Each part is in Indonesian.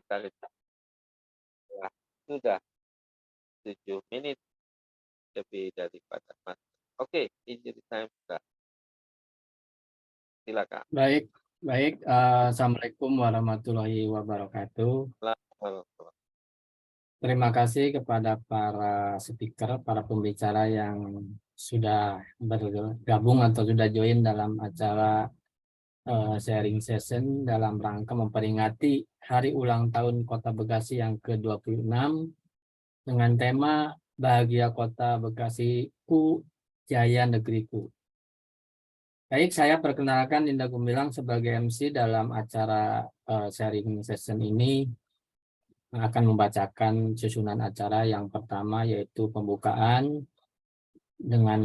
dari setelah sudah 7 menit lebih daripada Mas. Oke, injury time sudah. Silakan. Baik, baik. Assalamualaikum warahmatullahi wabarakatuh. Selamat. Terima kasih kepada para speaker, para pembicara yang sudah bergabung atau sudah join dalam acara sharing session dalam rangka memperingati Hari Ulang Tahun Kota Bekasi yang ke-26 dengan tema Bahagia Kota Bekasiku, Jaya Negeriku. Baik, saya perkenalkan Dinda Gumilang sebagai MC dalam acara sharing session ini. Akan membacakan susunan acara yang pertama yaitu pembukaan dengan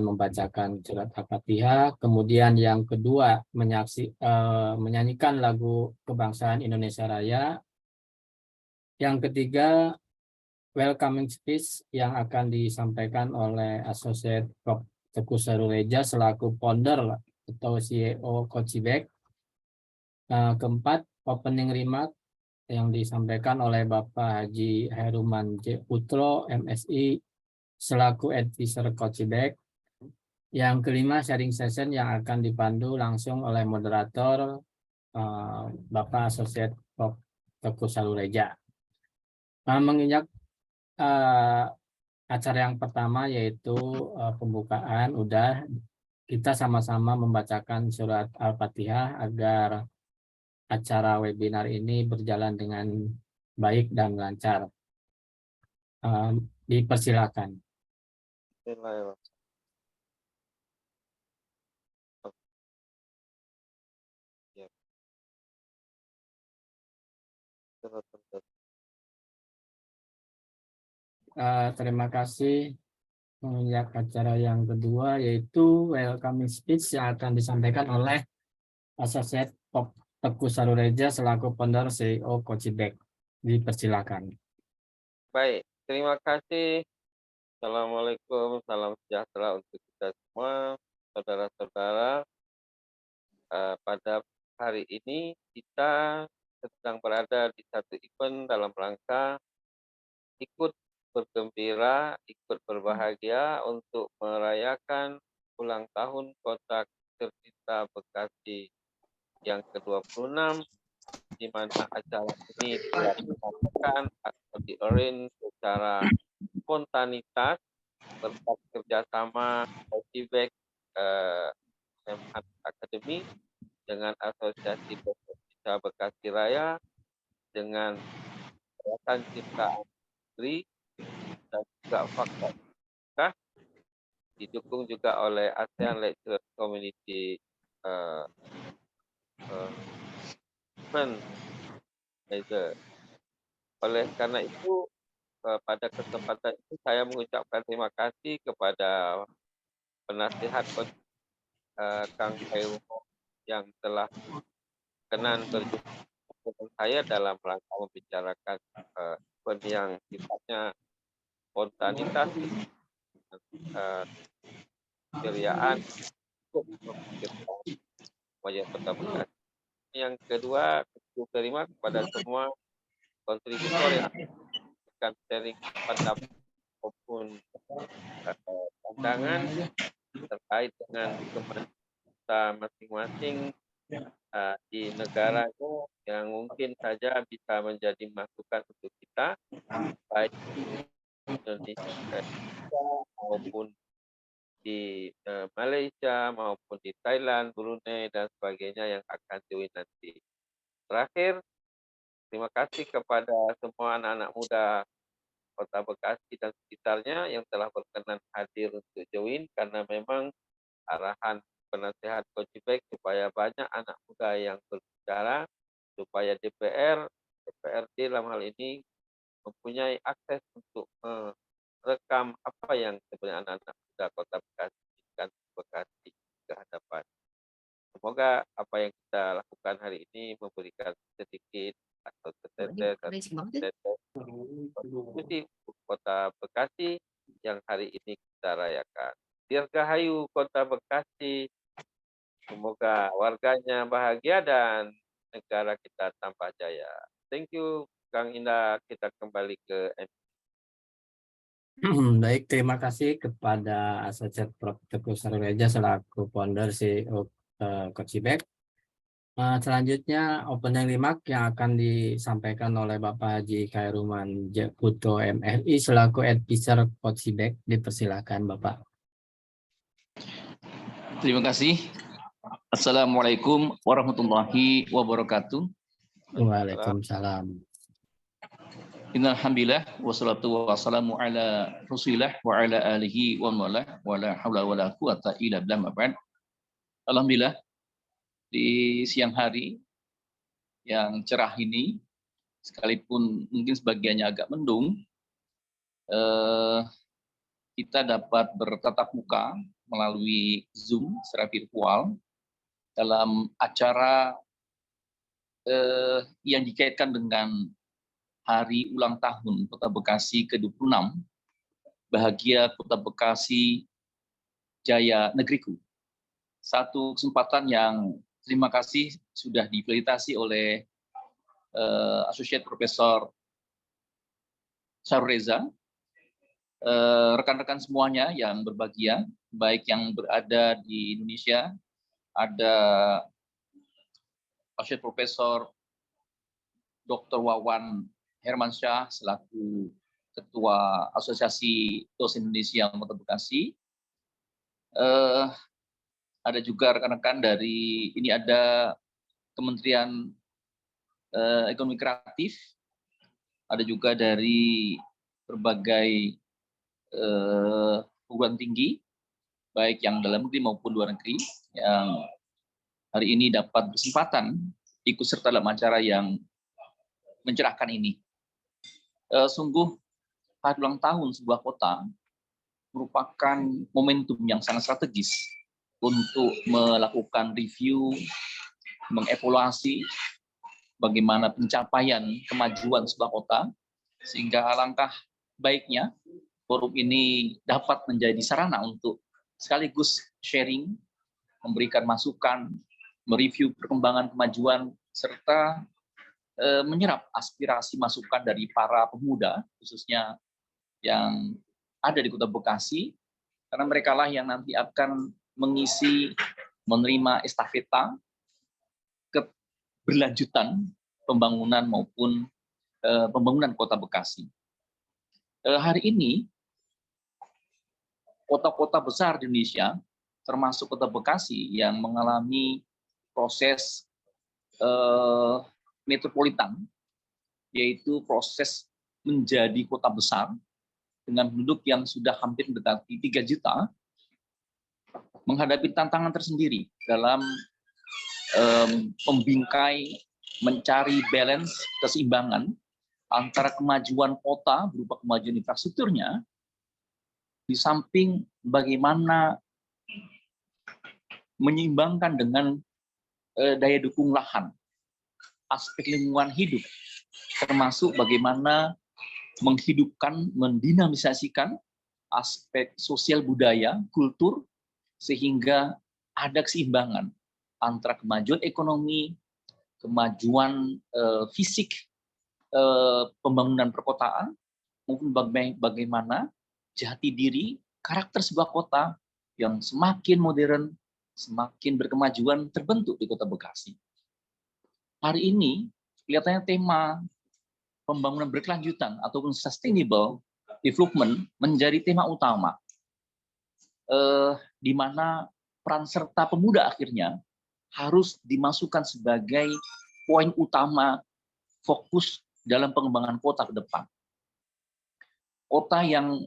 membacakan surat Al-Fatihah, kemudian yang kedua menyanyikan lagu kebangsaan Indonesia Raya, yang ketiga welcoming speech yang akan disampaikan oleh Associate Prof. Teguh Sarureja selaku founder atau CEO Kocibek. Keempat, opening remark yang disampaikan oleh Bapak Haji Heruman J. Putro, MSI, selaku advisor Kocibek. Yang kelima, sharing session yang akan dipandu langsung oleh moderator Bapak Asosiat Prof. Teguh Sarureja. Menginjak acara yang pertama yaitu pembukaan, udah kita sama-sama membacakan surat Al-Fatihah agar acara webinar ini berjalan dengan baik dan lancar. Dipersilakan. Terima kasih. Menginjak acara yang kedua yaitu welcoming speech yang akan disampaikan oleh Associate Prof. Teguh Sarureja selaku founder CEO Kocibek. Dipersilakan. Baik, terima kasih. Assalamualaikum, salam sejahtera untuk kita semua, saudara-saudara. Pada hari ini kita sedang berada di satu event dalam rangka ikut bergembira, ikut berbahagia untuk merayakan ulang tahun Kota Tercinta Bekasi yang ke-26, di mana acara ini dilaksanakan atau di-arrange secara spontanitas berkat kerjasama Kocibek Academy dengan Asosiasi Dokter Bekasi Raya dengan Yayasan Ciptaan Negeri dan juga Fakta didukung juga oleh ASEAN Lecturer Community Oleh karena itu pada kesempatan ini saya mengucapkan terima kasih kepada penasihat Kang Khairul yang telah berkenan berjumpa dengan saya dalam rangka membicarakan event yang sifatnya spontanitas keceriaan untuk memikirkan wajah Kota Bekasi. Yang kedua, terima kepada semua kontributor yang akan sharing pendapat maupun pandangan terkait dengan kemajuan kita masing-masing di negaranya yang mungkin saja bisa menjadi masukan untuk kita, baik di Indonesia maupun di Malaysia maupun di Thailand, Brunei dan sebagainya yang akan join nanti. Terakhir, terima kasih kepada semua anak-anak muda Kota Bekasi dan sekitarnya yang telah berkenan hadir untuk join, karena memang arahan penasehat Kocibek supaya banyak anak muda yang berbicara, supaya DPRD dalam hal ini mempunyai akses untuk merekam apa yang sebenarnya anak-anak muda Kota Bekasi dan Bekasi ke hadapan. Semoga apa yang kita lakukan hari ini memberikan sedikit atau setetes kontribusi Kota Bekasi yang hari ini kita rayakan. Dirgahayu Kota Bekasi, semoga warganya bahagia dan negara kita tanpa jaya. Thank you, Kang Indah. Kita kembali ke Baik, terima kasih kepada Asosiat Prof. Teguh Sarweja selaku founder CEO Coachback. Selanjutnya opening remark yang akan disampaikan oleh Bapak Haji Khairuman Puto MRI selaku advisor Coachback. Dipersilakan Bapak. Terima kasih. Assalamualaikum warahmatullahi wabarakatuh. Waalaikumsalam. Innalhamdulillah wassalatu wassalamu ala Rasulillah wa ala alihi wa la haula wa la quwata illa billah. Alhamdulillah di siang hari yang cerah ini, sekalipun mungkin sebagiannya agak mendung, kita dapat bertatap muka melalui Zoom secara virtual dalam acara yang dikaitkan dengan Hari Ulang Tahun Kota Bekasi ke-26, Bahagia Kota Bekasi Jaya Negeriku. Satu kesempatan yang terima kasih sudah difasilitasi oleh Associate Profesor Sarweza, rekan-rekan semuanya yang berbahagia, baik yang berada di Indonesia, ada Associate Profesor Dr. Wawan Hermansyah selaku Ketua Asosiasi Dosen Indonesia Kota Bekasi. Ada juga rekan-rekan dari, ini ada Kementerian Ekonomi Kreatif, ada juga dari berbagai perguruan tinggi, baik yang dalam negeri maupun luar negeri, yang hari ini dapat kesempatan ikut serta dalam acara yang mencerahkan ini. Sungguh hari ulang tahun sebuah kota merupakan momentum yang sangat strategis untuk melakukan review, mengevaluasi bagaimana pencapaian kemajuan sebuah kota, sehingga alangkah baiknya forum ini dapat menjadi sarana untuk sekaligus sharing, memberikan masukan, mereview perkembangan kemajuan, serta menyerap aspirasi masukan dari para pemuda, khususnya yang ada di Kota Bekasi, karena mereka lah yang nanti akan mengisi, menerima estafeta keberlanjutan pembangunan maupun pembangunan Kota Bekasi. Hari ini, kota-kota besar di Indonesia, termasuk Kota Bekasi yang mengalami proses metropolitan, yaitu proses menjadi kota besar dengan penduduk yang sudah hampir mendekati 3 juta, menghadapi tantangan tersendiri dalam membingkai, mencari balance, keseimbangan antara kemajuan kota berupa kemajuan infrastrukturnya, di samping bagaimana menyeimbangkan dengan daya dukung lahan, aspek lingkungan hidup, termasuk bagaimana menghidupkan, mendinamisasikan aspek sosial budaya, kultur, sehingga ada keseimbangan antara kemajuan ekonomi, kemajuan fisik, pembangunan perkotaan, maupun bagaimana jati diri, karakter sebuah kota yang semakin modern, semakin berkemajuan terbentuk di Kota Bekasi. Hari ini kelihatannya tema pembangunan berkelanjutan ataupun sustainable development menjadi tema utama, di mana peran serta pemuda akhirnya harus dimasukkan sebagai poin utama fokus dalam pengembangan kota ke depan. Kota yang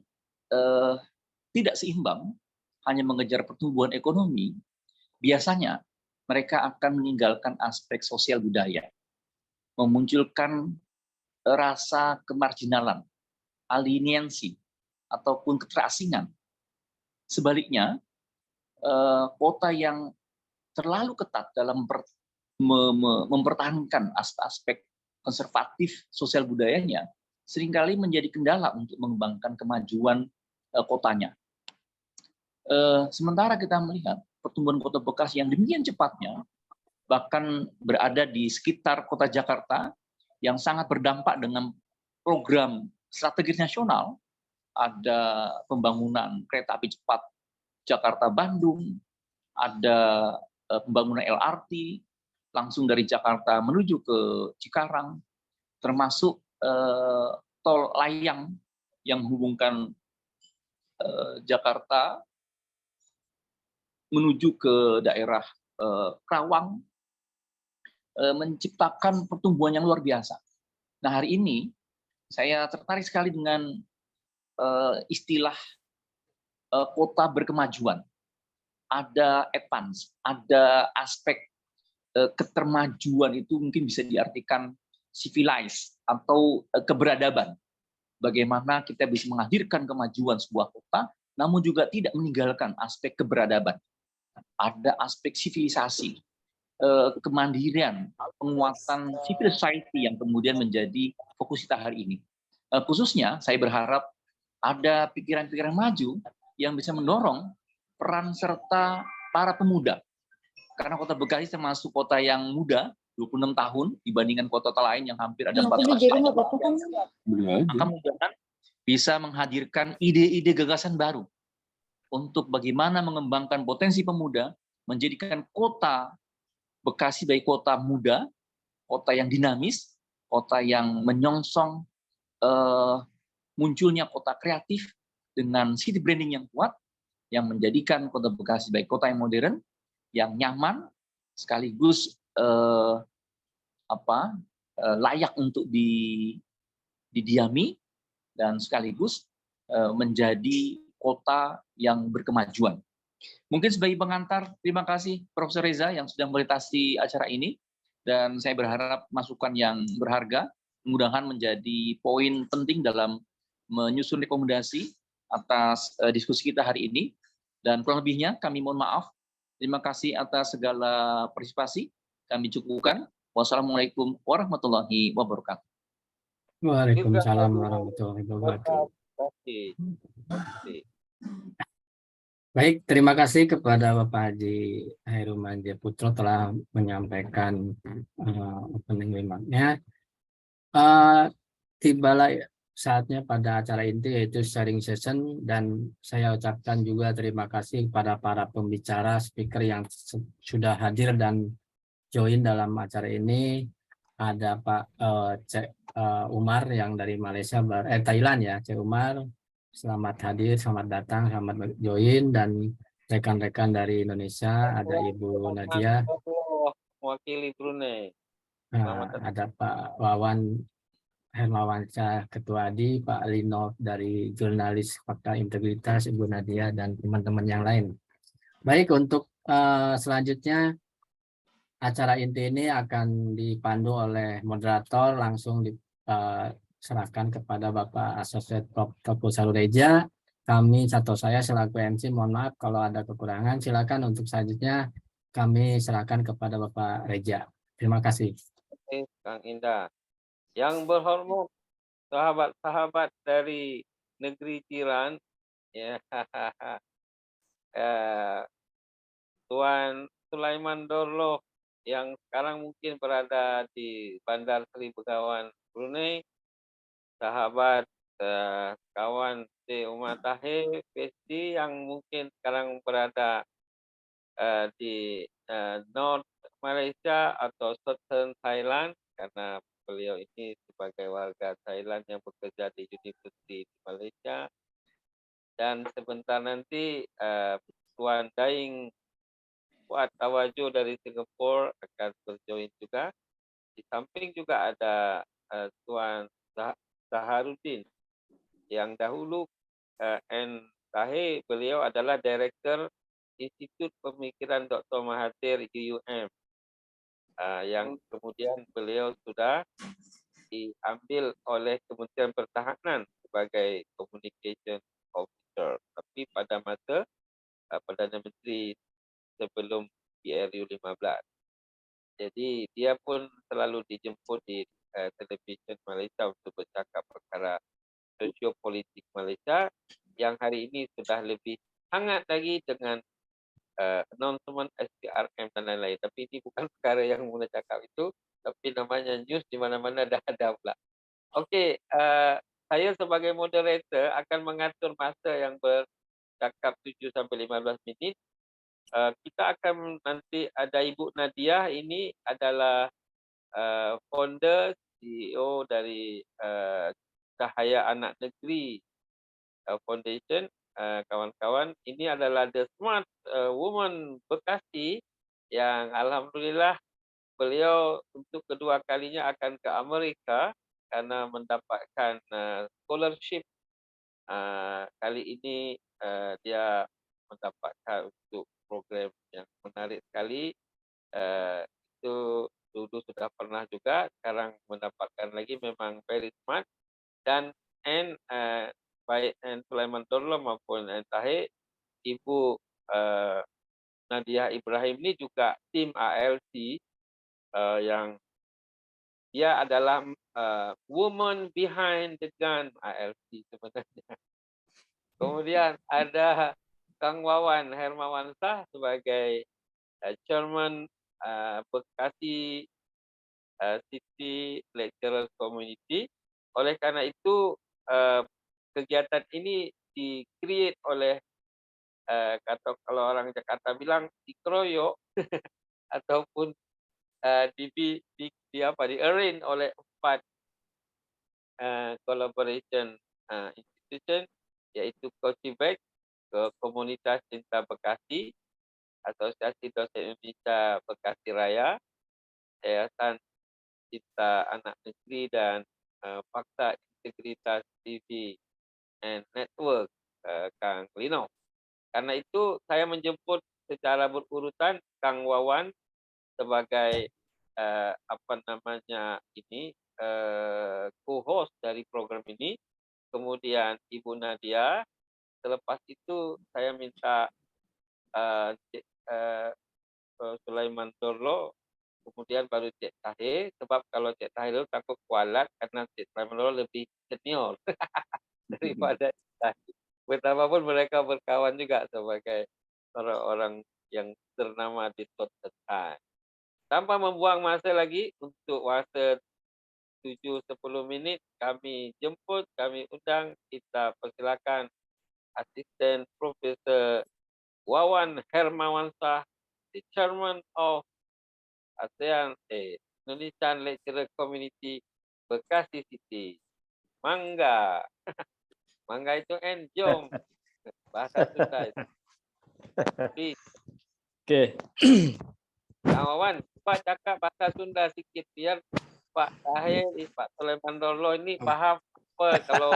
tidak seimbang, hanya mengejar pertumbuhan ekonomi, biasanya mereka akan meninggalkan aspek sosial budaya, memunculkan rasa kemarginalan, aliensi, ataupun keterasingan. Sebaliknya, kota yang terlalu ketat dalam mempertahankan aspek konservatif sosial budayanya, seringkali menjadi kendala untuk mengembangkan kemajuan kotanya. Sementara kita melihat pertumbuhan Kota Bekasi yang demikian cepatnya, bahkan berada di sekitar kota Jakarta yang sangat berdampak dengan program strategis nasional. Ada pembangunan kereta api cepat Jakarta-Bandung, ada pembangunan LRT langsung dari Jakarta menuju ke Cikarang, termasuk tol layang yang menghubungkan Jakarta menuju ke daerah Karawang, menciptakan pertumbuhan yang luar biasa. Nah, hari ini saya tertarik sekali dengan istilah kota berkemajuan. Ada advance, ada aspek ketermajuan itu mungkin bisa diartikan civilized atau keberadaban. Bagaimana kita bisa menghadirkan kemajuan sebuah kota, namun juga tidak meninggalkan aspek keberadaban. Ada aspek sivilisasi, kemandirian, penguatan civil society yang kemudian menjadi fokus kita hari ini. Khususnya saya berharap ada pikiran-pikiran maju yang bisa mendorong peran serta para pemuda. Karena Kota Bekasi termasuk kota yang muda, 26 tahun dibandingkan kota-kota lain yang hampir ada 14 tahun. Maka mudah-mudahan bisa menghadirkan ide-ide gagasan baru untuk bagaimana mengembangkan potensi pemuda, menjadikan kota Bekasi sebagai kota muda, kota yang dinamis, kota yang menyongsong munculnya kota kreatif dengan city branding yang kuat, yang menjadikan Kota Bekasi sebagai kota yang modern, yang nyaman, sekaligus layak untuk didiami, dan sekaligus menjadi kota yang berkemajuan. Mungkin sebagai pengantar, terima kasih Profesor Reza yang sudah melintasi acara ini, dan saya berharap masukan yang berharga, mudah-mudahan menjadi poin penting dalam menyusun rekomendasi atas diskusi kita hari ini. Dan kurang lebihnya kami mohon maaf. Terima kasih atas segala partisipasi. Kami cukupkan. Wassalamualaikum warahmatullahi wabarakatuh. Waalaikumsalam warahmatullahi wabarakatuh. Baik, terima kasih kepada Bapak Haji Hairul Manja Putro telah menyampaikan opening remark-nya. Tibalah saatnya pada acara inti yaitu sharing session, dan saya ucapkan juga terima kasih kepada para pembicara speaker yang sudah hadir dan join dalam acara ini. Ada Pak Umar yang dari Malaysia, Thailand ya, Cik Umar. Selamat hadir, selamat datang, selamat join, dan rekan-rekan dari Indonesia ada Ibu Nadia, mewakili Brunei. ada Pak Wawan Hermawansyah Ketua ADI, Pak Lino dari Jurnalis Fakta Integritas, Ibu Nadia, dan teman-teman yang lain. Baik, untuk selanjutnya acara inti ini akan dipandu oleh moderator, langsung diserahkan kepada Bapak Asosiat Prof. Teguh Salureja. Kami atau saya selaku MC mohon maaf kalau ada kekurangan. Silakan untuk selanjutnya kami serahkan kepada Bapak Reja. Terima kasih. Kang Indah. Yang berhormat sahabat-sahabat dari negeri jiran, ya, Tuan Sulaiman Dorloh yang sekarang mungkin berada di Bandar Seri Begawan, Brunei, sahabat kawan T. Umar Tahir, PhD yang mungkin sekarang berada di North Malaysia atau Southern Thailand, karena beliau ini sebagai warga Thailand yang bekerja di Universiti di Malaysia. Dan sebentar nanti Tuan Daing Fuad Tawajo dari Singapura akan berjoin juga. Di samping juga ada Tuan Zaharuddin yang dahulu Tahir, beliau adalah Direktur Institut Pemikiran Dr. Mahathir UUM, yang kemudian beliau sudah diambil oleh Kementerian Pertahanan sebagai Communication Officer. Tapi pada masa Perdana Menteri sebelum PRU 15. Jadi dia pun selalu dijemput di televisyen Malaysia untuk bercakap perkara sosiopolitik Malaysia, yang hari ini sudah lebih hangat lagi dengan announcement SPRM dan lain-lain. Tapi ini bukan perkara yang Muna cakap itu, tapi namanya news di mana-mana dah ada pula. Okey, saya sebagai moderator akan mengatur masa yang bercakap 7 sampai 15 minit. Kita akan nanti ada Ibu Nadia, ini adalah founder CEO dari Cahaya Anak Negeri Foundation. Kawan-kawan, ini adalah The Smart Woman Bekasi yang alhamdulillah beliau untuk kedua kalinya akan ke Amerika karena mendapatkan scholarship. Kali ini dia mendapatkan untuk program yang menarik sekali. Itu dulu sudah pernah juga, sekarang mendapatkan lagi, memang very smart. Dan baik Sulaiman Dorlo maupun Tahir, Ibu Nadia Ibrahim ini juga tim ALC yang dia adalah woman behind the gun ALC sebenarnya. Kemudian ada Kang Wawan Hermawansah sebagai Chairman Bekasi City Lecturer Community. Oleh karena itu kegiatan ini di-create oleh kalau orang Jakarta bilang dikeroyok ataupun di-arrange oleh 4 collaboration institution, yaitu Coachback, Komunitas Cinta Bekasi, Asosiasi Dosen Indonesia Bekasi Raya, Yayasan Cinta Anak Negeri, dan Fakta Integritas TV and Network, Kang Lino. Karena itu saya menjemput secara berurutan Kang Wawan sebagai co-host dari program ini, kemudian Ibu Nadia. Selepas itu saya minta Sulaiman Dorlo, kemudian baru Cik Tahir, sebab kalau Cik Tahir takut kualat karena Cik Sulaiman Dorlo lebih senior daripada Cik Tahir. Betapapun mereka berkawan juga sebagai orang-orang yang ternama di Total Time. Tanpa membuang masa lagi, untuk masa 7-10 minit kami jemput, kami undang, kita persilakan Asisten Profesor Wawan Hermawansah, the Chairman of ASEAN Indonesian Lecturer Community Bekasi City. Mangga. Mangga itu jom. Bahasa Sunda itu. Oke. Kang Wawan, Pak cakap bahasa Sunda sikit biar Pak Tahir, Pak Sulaiman Dorlo ini paham apa kalau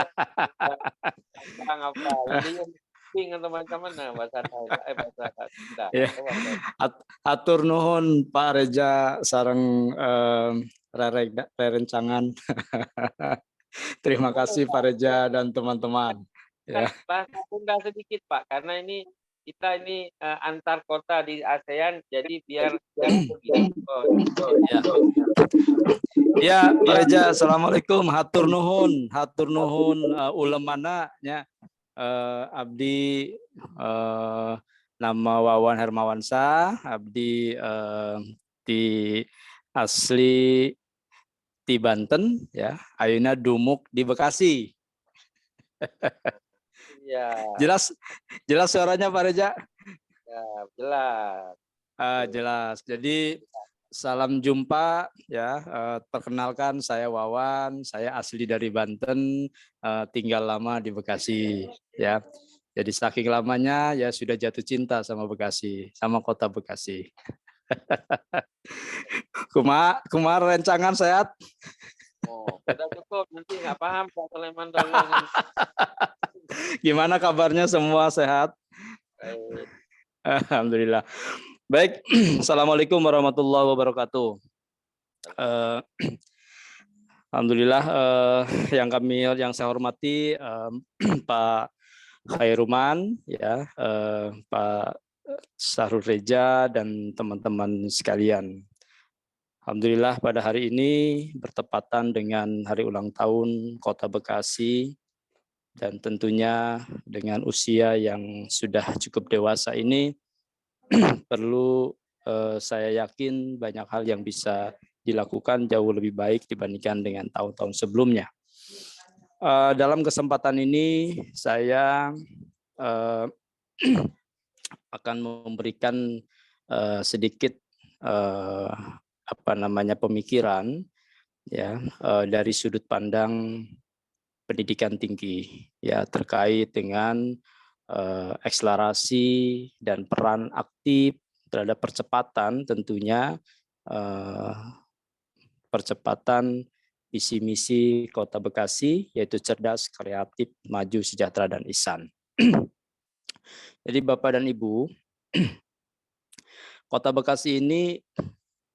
tentang apa. Jadi ping atau macam mana bahasa Sunda. Ya. Atur nuhun Pak Reja sareng rerencangan. Terima kasih Pak Reja dan teman-teman. Ya. Bahasa Sunda sedikit Pak, karena ini kita ini antar kota di ASEAN, jadi biar ya Pak Reja, assalamualaikum, hatur nuhun ulemana nya abdi nama Wawan Hermawansah, abdi di asli di Banten ya, ayeuna dumuk di Bekasi. Ya. Jelas suaranya Pak Reja? Ya, jelas. Jelas. Jadi salam jumpa ya. Perkenalkan saya Wawan, saya asli dari Banten, tinggal lama di Bekasi ya. Jadi saking lamanya ya sudah jatuh cinta sama Bekasi, sama kota Bekasi. Kumar rencangan sehat? Oh, sudah cukup, nanti nggak paham Pak Sulaiman Dorlo. Gimana kabarnya, semua sehat? Baik. Alhamdulillah. Baik, assalamualaikum warahmatullahi wabarakatuh. Alhamdulillah, yang saya hormati Pak Khairuman, ya, Pak Sahrul Reja dan teman-teman sekalian. Alhamdulillah pada hari ini bertepatan dengan hari ulang tahun Kota Bekasi, dan tentunya dengan usia yang sudah cukup dewasa ini, perlu saya yakin banyak hal yang bisa dilakukan jauh lebih baik dibandingkan dengan tahun-tahun sebelumnya. Dalam kesempatan ini saya akan memberikan sedikit pemikiran ya dari sudut pandang pendidikan tinggi ya terkait dengan akselerasi dan peran aktif terhadap percepatan tentunya percepatan visi misi Kota Bekasi yaitu cerdas, kreatif, maju, sejahtera dan ihsan. Jadi Bapak dan Ibu, Kota Bekasi ini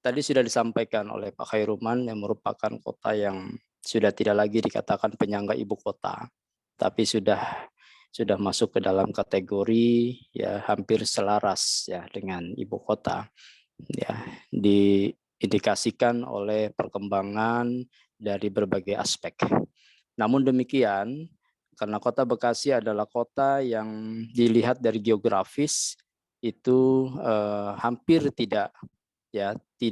tadi sudah disampaikan oleh Pak Khairuman yang merupakan kota yang sudah tidak lagi dikatakan penyangga ibu kota, tapi sudah masuk ke dalam kategori ya hampir selaras ya dengan ibu kota. Ya, diindikasikan oleh perkembangan dari berbagai aspek. Namun demikian, karena Kota Bekasi adalah kota yang dilihat dari geografis itu hampir tidak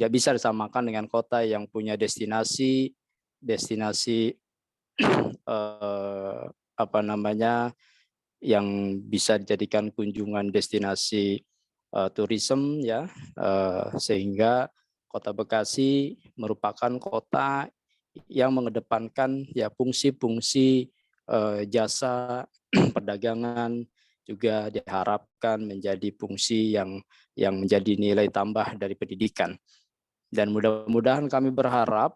bisa disamakan dengan kota yang punya destinasi yang bisa dijadikan kunjungan destinasi tourism ya, sehingga Kota Bekasi merupakan kota yang mengedepankan ya fungsi-fungsi jasa perdagangan juga diharapkan menjadi fungsi yang menjadi nilai tambah dari pendidikan. Dan mudah-mudahan kami berharap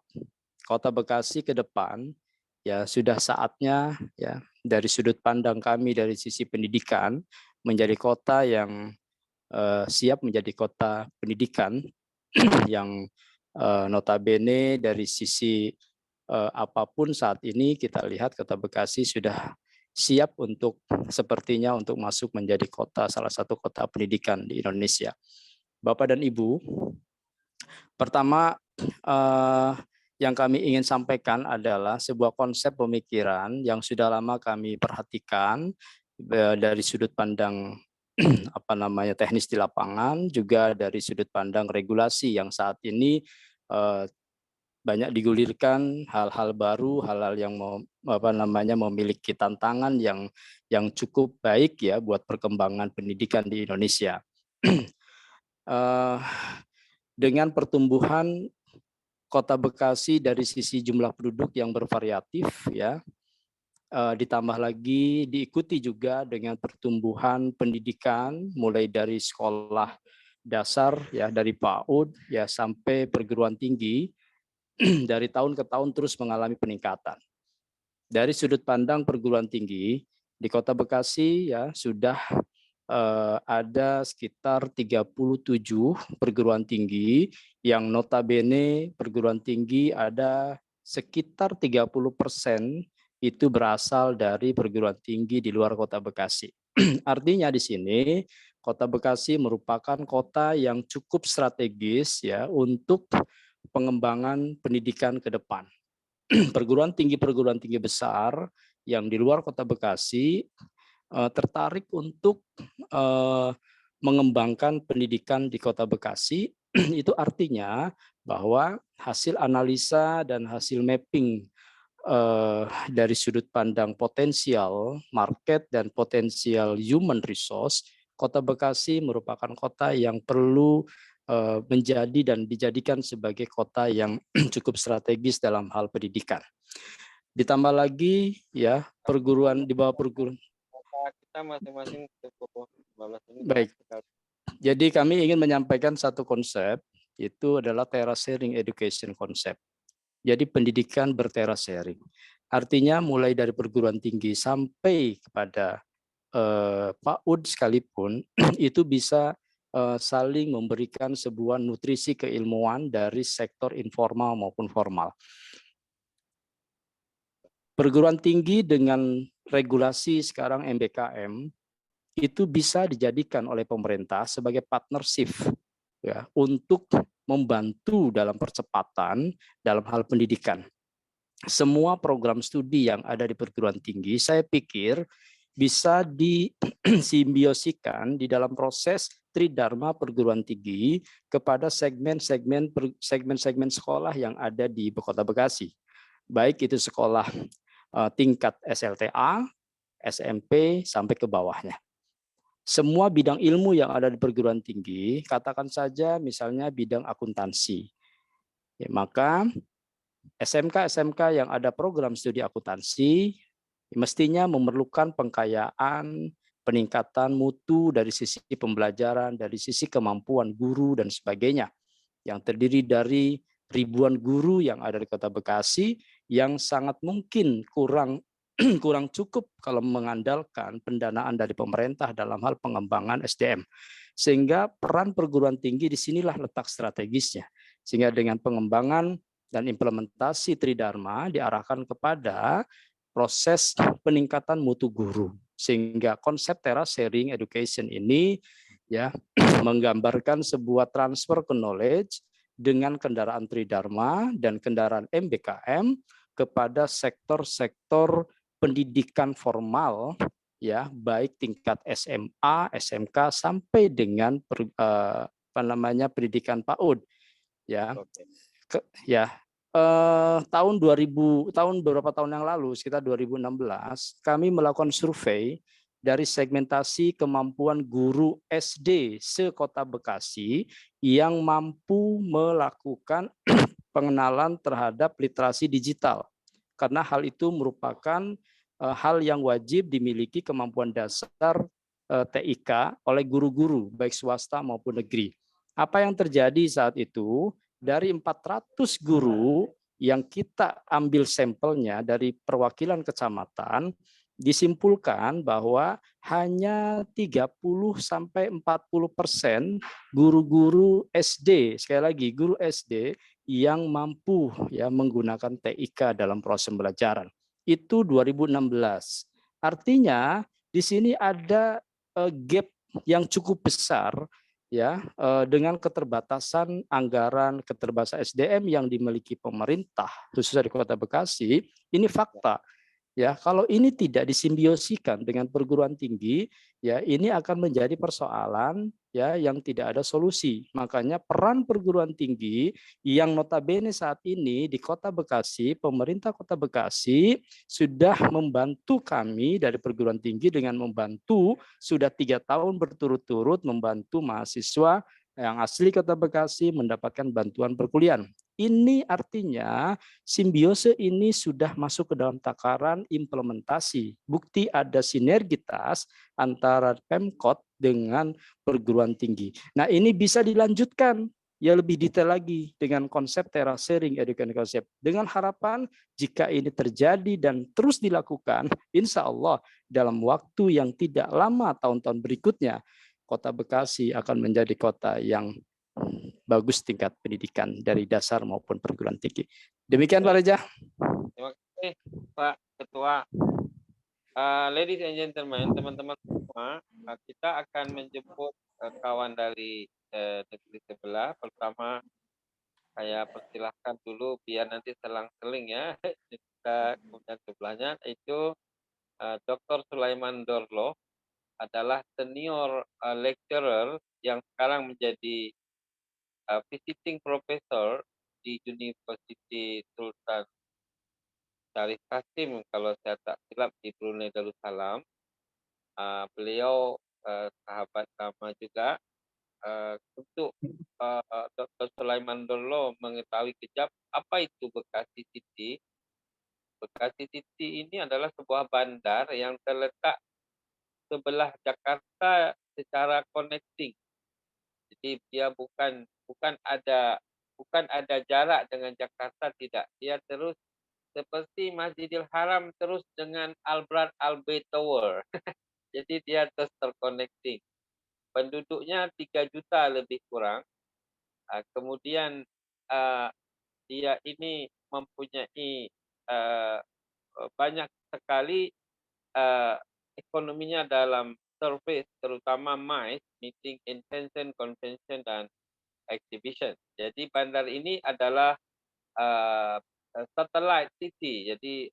Kota Bekasi ke depan ya sudah saatnya ya dari sudut pandang kami dari sisi pendidikan menjadi kota yang siap menjadi kota pendidikan yang notabene dari sisi apapun saat ini kita lihat Kota Bekasi sudah siap untuk sepertinya untuk masuk menjadi kota salah satu kota pendidikan di Indonesia. Bapak dan Ibu, pertama yang kami ingin sampaikan adalah sebuah konsep pemikiran yang sudah lama kami perhatikan dari sudut pandang teknis di lapangan, juga dari sudut pandang regulasi yang saat ini banyak digulirkan hal-hal baru, hal-hal yang memiliki tantangan yang cukup baik ya buat perkembangan pendidikan di Indonesia. Dengan pertumbuhan Kota Bekasi dari sisi jumlah penduduk yang bervariatif ya, ditambah lagi diikuti juga dengan pertumbuhan pendidikan mulai dari sekolah dasar ya dari PAUD ya sampai perguruan tinggi dari tahun ke tahun terus mengalami peningkatan. Dari sudut pandang perguruan tinggi di Kota Bekasi ya sudah ada sekitar 37 perguruan tinggi yang notabene perguruan tinggi ada sekitar 30% itu berasal dari perguruan tinggi di luar Kota Bekasi. Artinya di sini Kota Bekasi merupakan kota yang cukup strategis ya untuk pengembangan pendidikan ke depan. Perguruan tinggi besar yang di luar Kota Bekasi tertarik untuk mengembangkan pendidikan di Kota Bekasi. Itu artinya bahwa hasil analisa dan hasil mapping dari sudut pandang potensial market dan potensial human resource, Kota Bekasi merupakan kota yang perlu menjadi dan dijadikan sebagai kota yang cukup strategis dalam hal pendidikan. Ditambah lagi ya perguruan di bawah perguruan kita masing-masing cukup 15 menit. Baik. Jadi kami ingin menyampaikan satu konsep, itu adalah teras sharing education konsep. Jadi pendidikan berteras sharing. Artinya mulai dari perguruan tinggi sampai kepada PAUD sekalipun itu bisa saling memberikan sebuah nutrisi keilmuan dari sektor informal maupun formal. Perguruan tinggi dengan regulasi sekarang MBKM itu bisa dijadikan oleh pemerintah sebagai partnership ya untuk membantu dalam percepatan dalam hal pendidikan. Semua program studi yang ada di perguruan tinggi saya pikir bisa disimbiosikan di dalam proses tridharma perguruan tinggi kepada segmen-segmen sekolah yang ada di Kota Bekasi. Baik itu sekolah tingkat SLTA, SMP, sampai ke bawahnya. Semua bidang ilmu yang ada di perguruan tinggi, katakan saja misalnya bidang akuntansi. Ya, maka SMK yang ada program studi akuntansi mestinya memerlukan pengkayaan, peningkatan mutu dari sisi pembelajaran, dari sisi kemampuan guru dan sebagainya, yang terdiri dari ribuan guru yang ada di Kota Bekasi yang sangat mungkin kurang cukup kalau mengandalkan pendanaan dari pemerintah dalam hal pengembangan SDM. Sehingga peran perguruan tinggi disinilah letak strategisnya. Sehingga dengan pengembangan dan implementasi tridharma diarahkan kepada proses peningkatan mutu guru. Sehingga konsep teras sharing education ini ya menggambarkan sebuah transfer knowledge dengan kendaraan tridharma dan kendaraan MBKM kepada sektor-sektor pendidikan formal ya, baik tingkat SMA, SMK sampai dengan pendidikan PAUD ya. Tahun beberapa tahun yang lalu sekitar 2016 kami melakukan survei dari segmentasi kemampuan guru SD se-Kota Bekasi yang mampu melakukan pengenalan terhadap literasi digital. Karena hal itu merupakan hal yang wajib dimiliki kemampuan dasar TIK oleh guru-guru baik swasta maupun negeri. Apa yang terjadi saat itu? Dari 400 guru yang kita ambil sampelnya dari perwakilan kecamatan, disimpulkan bahwa hanya 30-40% guru-guru SD, sekali lagi guru SD yang mampu ya menggunakan TIK dalam proses pembelajaran. Itu 2016. Artinya di sini ada gap yang cukup besar ya dengan keterbatasan anggaran, keterbatasan SDM yang dimiliki pemerintah khususnya di Kota Bekasi. Ini fakta. Ya, kalau ini tidak disimbiosikan dengan perguruan tinggi, ya ini akan menjadi persoalan ya yang tidak ada solusi. Makanya peran perguruan tinggi yang notabene saat ini di Kota Bekasi, pemerintah Kota Bekasi sudah membantu kami dari perguruan tinggi dengan membantu sudah 3 tahun berturut-turut membantu mahasiswa yang asli Kota Bekasi mendapatkan bantuan perkuliahan. Ini artinya simbiose ini sudah masuk ke dalam takaran implementasi. Bukti ada sinergitas antara Pemkot dengan perguruan tinggi. Nah, ini bisa dilanjutkan ya lebih detail lagi dengan konsep teras sharing education concept. Dengan harapan jika ini terjadi dan terus dilakukan, insya Allah dalam waktu yang tidak lama tahun-tahun berikutnya, Kota Bekasi akan menjadi kota yang bagus tingkat pendidikan dari dasar maupun perguruan tinggi. Demikian Pak Reza. Terima kasih Pak Ketua. Ladies and gentlemen, teman-teman semua, kita akan menjemput kawan dari negeri sebelah. Pertama, saya persilahkan dulu biar nanti selang-seling ya. Kita kemudian sebelahnya itu Dr. Sulaiman Dorlo adalah senior lecturer yang sekarang menjadi visiting professor di University Sultan Syarif Kasim kalau saya tak silap di Brunei Darussalam. Beliau sahabat lama juga. Untuk Dr. Sulaiman Dorlo mengetahui kejap apa itu Bekasi City. Bekasi City ini adalah sebuah bandar yang terletak sebelah Jakarta secara connecting. Jadi dia bukan ada jarak dengan Jakarta, tidak. Dia terus seperti Masjidil Haram terus dengan Albert Albay Tower. Jadi dia terus terconnecting. Penduduknya 3 juta lebih kurang. Kemudian dia ini mempunyai banyak sekali ekonominya dalam service, terutama MICE, Meeting, Intention, Convention, dan Exhibition. Jadi bandar ini adalah satellite city. Jadi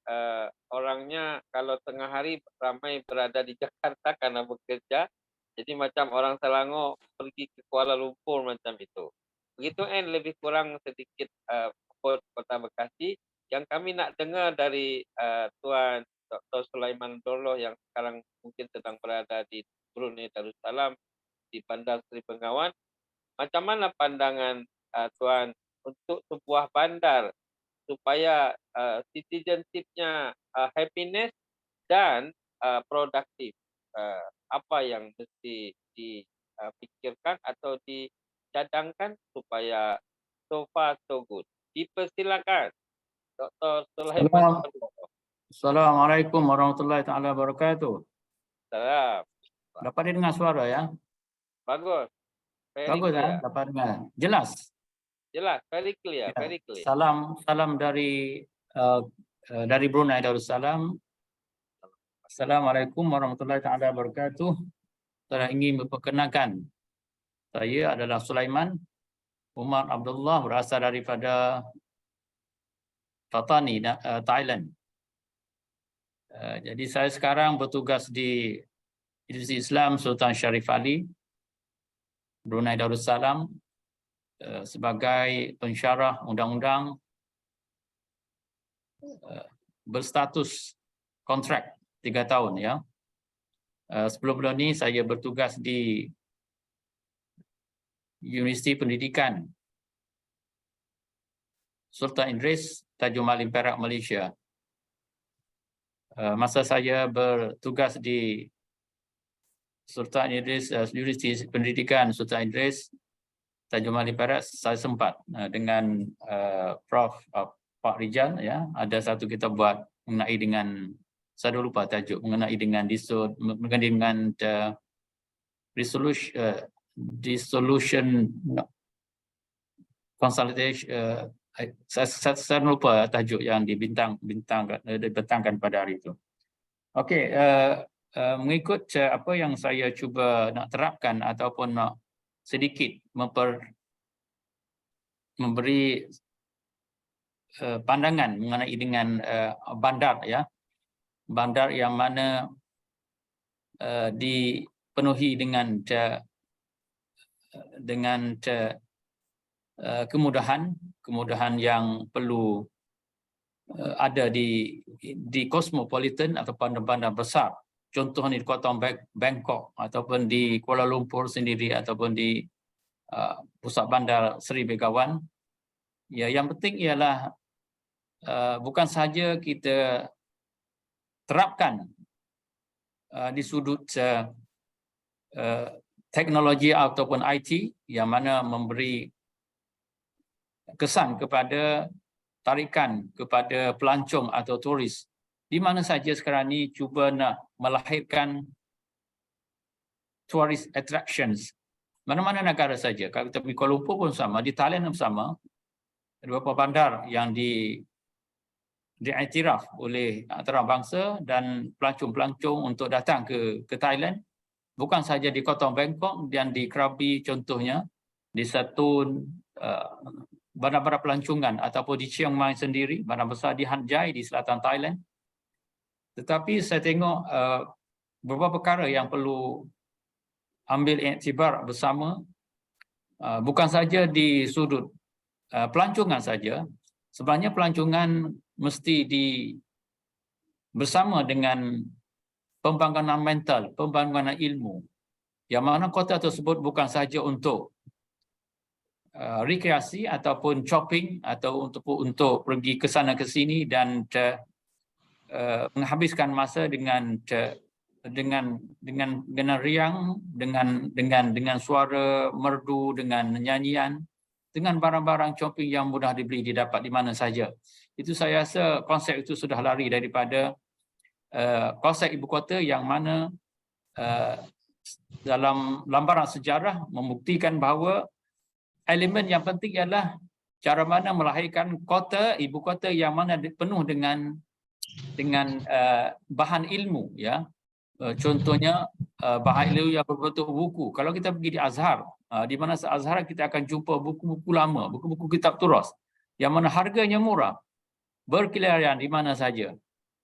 orangnya kalau tengah hari ramai berada di Jakarta karena bekerja, Jadi macam orang Selangor pergi ke Kuala Lumpur macam itu. Begitu lebih kurang sedikit Kota Bekasi yang kami nak dengar dari Tuan Dr. Sulaiman Dorloh yang sekarang mungkin sedang berada di Brunei Darussalam di Bandar Seri Begawan. Macam mana pandangan Tuan untuk sebuah bandar supaya citizenship-nya happiness dan produktif? Apa yang mesti dipikirkan atau dicadangkan supaya so far so good. Dipersilakan Dr. Sulaiman. Assalamualaikum warahmatullahi taala wabarakatuh. Salam. Dapat didengar suara ya? Bagus. Very Bagus clear. ya? Dapat dengar. Jelas. Jelas, very clear, Ya. very clear. Salam dari Brunei Darussalam. Assalamualaikum warahmatullahi taala wabarakatuh. Saya ingin memperkenalkan, saya adalah Sulaiman Umar Abdullah, berasal daripada Patani, Thailand. Jadi saya sekarang bertugas di Universiti Islam Sultan Syarif Ali, Brunei Darussalam, sebagai pensyarah undang-undang berstatus kontrak 3 tahun ya. Sebelum ini saya bertugas di Universiti Pendidikan Sultan Idris, Tanjung Malim Perak, Malaysia. Masa saya bertugas di Sultan Idris, Universiti Pendidikan Sultan Idris, Tanjung Malim Perak, saya sempat dengan Prof. Pak Rijal ya, ada satu kita buat mengenai dengan, saya dah lupa tajuk, mengenai dengan dissolution consolidation, saya lupa tajuk yang dibentangkan pada hari itu. Okey, mengikut apa yang saya cuba nak terapkan ataupun nak sedikit memberi pandangan mengenai dengan bandar ya, bandar yang mana dipenuhi dengan kemudahan yang perlu ada di cosmopolitan atau bandar-bandar besar. Contohnya di Kota Bangkok ataupun di Kuala Lumpur sendiri ataupun di pusat bandar Seri Begawan. Ya, yang penting ialah bukan saja kita terapkan di sudut teknologi ataupun IT yang mana memberi kesan kepada tarikan kepada pelancong atau turis di mana saja sekarang ni cuba nak melahirkan tourist attractions. Mana-mana negara saja. Kalau kita pergi Kuala Lumpur pun sama, di Thailand pun sama. Ada beberapa bandar yang diiktiraf oleh antarabangsa dan pelancong-pelancong untuk datang ke Thailand. Bukan saja di Kota Bangkok dan di Krabi contohnya, di Satun, bandar-bandar pelancongan ataupun di Chiang Mai sendiri, bandar besar di Han Giai di selatan Thailand. Tetapi saya tengok beberapa perkara yang perlu ambil iktibar bersama, bukan saja di sudut pelancongan saja. Sebenarnya pelancongan mesti bersama dengan pembangunan mental, pembangunan ilmu. Yang mana kota tersebut bukan saja untuk rekreasi ataupun shopping atau untuk pergi ke sana ke sini dan menghabiskan masa dengan riang, dengan suara merdu, dengan nyanyian, dengan barang-barang shopping yang mudah dibeli, didapat di mana saja. Itu saya rasa konsep itu sudah lari daripada konsep ibu kota yang mana dalam lambaran sejarah membuktikan bahawa elemen yang penting ialah cara mana melahirkan kota, ibu kota yang mana penuh dengan bahan ilmu ya. Contohnya bahan ilmu yang berbentuk buku. Kalau kita pergi di Azhar, di mana Azhar kita akan jumpa buku-buku lama, buku-buku kitab turas yang mana harganya murah, berkeliaran di mana saja.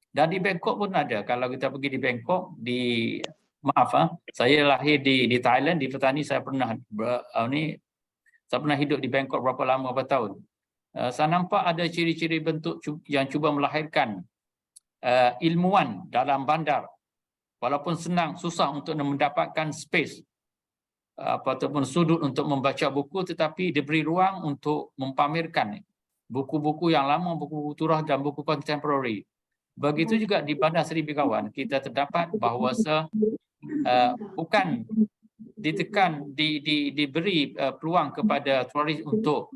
Dan di Bangkok pun ada. Kalau kita pergi di Bangkok, di maaf, saya lahir di Thailand, di Petani. Saya pernah saya pernah hidup di Bangkok berapa lama, berapa tahun. Saya nampak ada ciri-ciri bentuk yang cuba melahirkan ilmuwan dalam bandar. Walaupun susah untuk mendapatkan space ataupun sudut untuk membaca buku, tetapi diberi ruang untuk mempamerkan buku-buku yang lama, buku turah dan buku kontemporari. Begitu juga di Bandar Seri Begawan, kita terdapat bahawa bukan diberi peluang kepada turis untuk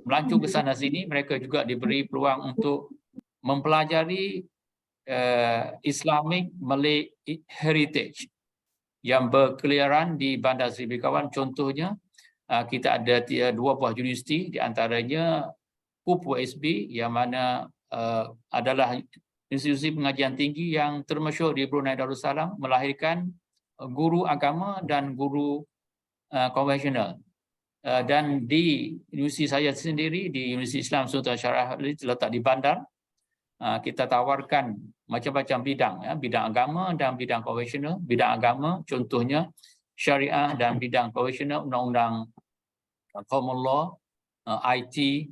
melancong ke sana sini, mereka juga diberi peluang untuk mempelajari Islamic Malay Heritage yang berkeliaran di Bandar Seri Begawan. Contohnya, kita ada 2 buah universiti, di antaranya UPSB yang mana adalah institusi pengajian tinggi yang termasyhur di Brunei Darussalam, melahirkan guru agama dan guru konvensional. Dan di universiti saya sendiri, di Universiti Islam Sultan Syarah terletak di Bandar, kita tawarkan macam-macam bidang, bidang agama dan bidang konvensional. Bidang agama contohnya syariah, dan bidang konvensional undang-undang common law, IT,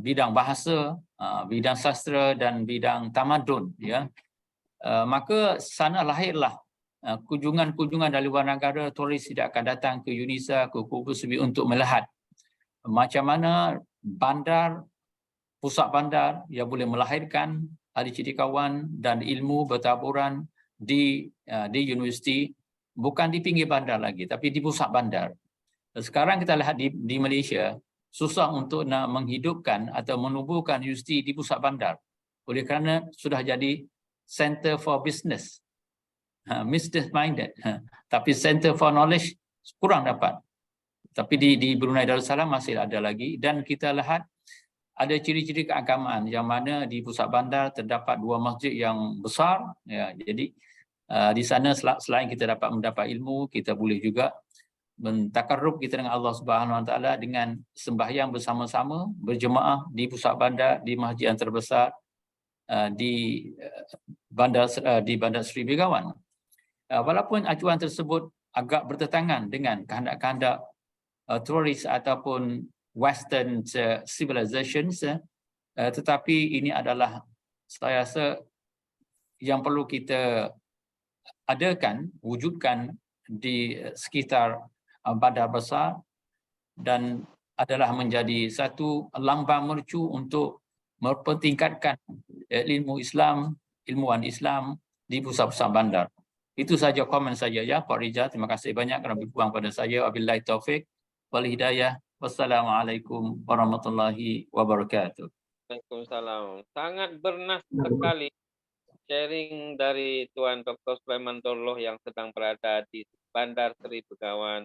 bidang bahasa, bidang sastra dan bidang tamadun, ya. Maka sana lahirlah kunjungan-kunjungan dari luar negara. Turis tidak akan datang ke UNISA, ke UPSB untuk melihat macam mana bandar, pusat bandar yang boleh melahirkan ahli cendekiawan dan ilmu bertaburan di universiti, bukan di pinggir bandar lagi, tapi di pusat bandar. Sekarang kita lihat di Malaysia, susah untuk nak menghidupkan atau menubuhkan universiti di pusat bandar, oleh kerana sudah jadi center for business, business minded, tapi center for knowledge kurang dapat. Tapi di Brunei Darussalam masih ada lagi, dan kita lihat ada ciri-ciri keagamaan yang mana di pusat bandar terdapat 2 masjid yang besar, ya. Jadi di sana selain kita mendapat ilmu, kita boleh juga mentakarrub kita dengan Allah Subhanahu Wa Taala dengan sembahyang bersama-sama berjemaah di pusat bandar, di masjid yang terbesar di Bandar Seri Begawan. Walaupun acuan tersebut agak bertentangan dengan kehendak-kehendak turis ataupun Western civilizations, tetapi ini adalah, saya rasa, yang perlu kita adakan, wujudkan di sekitar bandar besar, dan adalah menjadi satu lambang mercu untuk mempertingkatkan ilmu Islam, ilmuwan Islam di pusat-pusat bandar. Itu saja komen saya, ya, Pak Rijal. Terima kasih banyak kerana berpuang pada saya. Wabillahi taufik wal hidayah. Wassalamualaikum warahmatullahi wabarakatuh. Waalaikumsalam. Sangat bernas sekali sharing dari Tuan Dr. Sulaiman Dolloh yang sedang berada di Bandar Seri Begawan,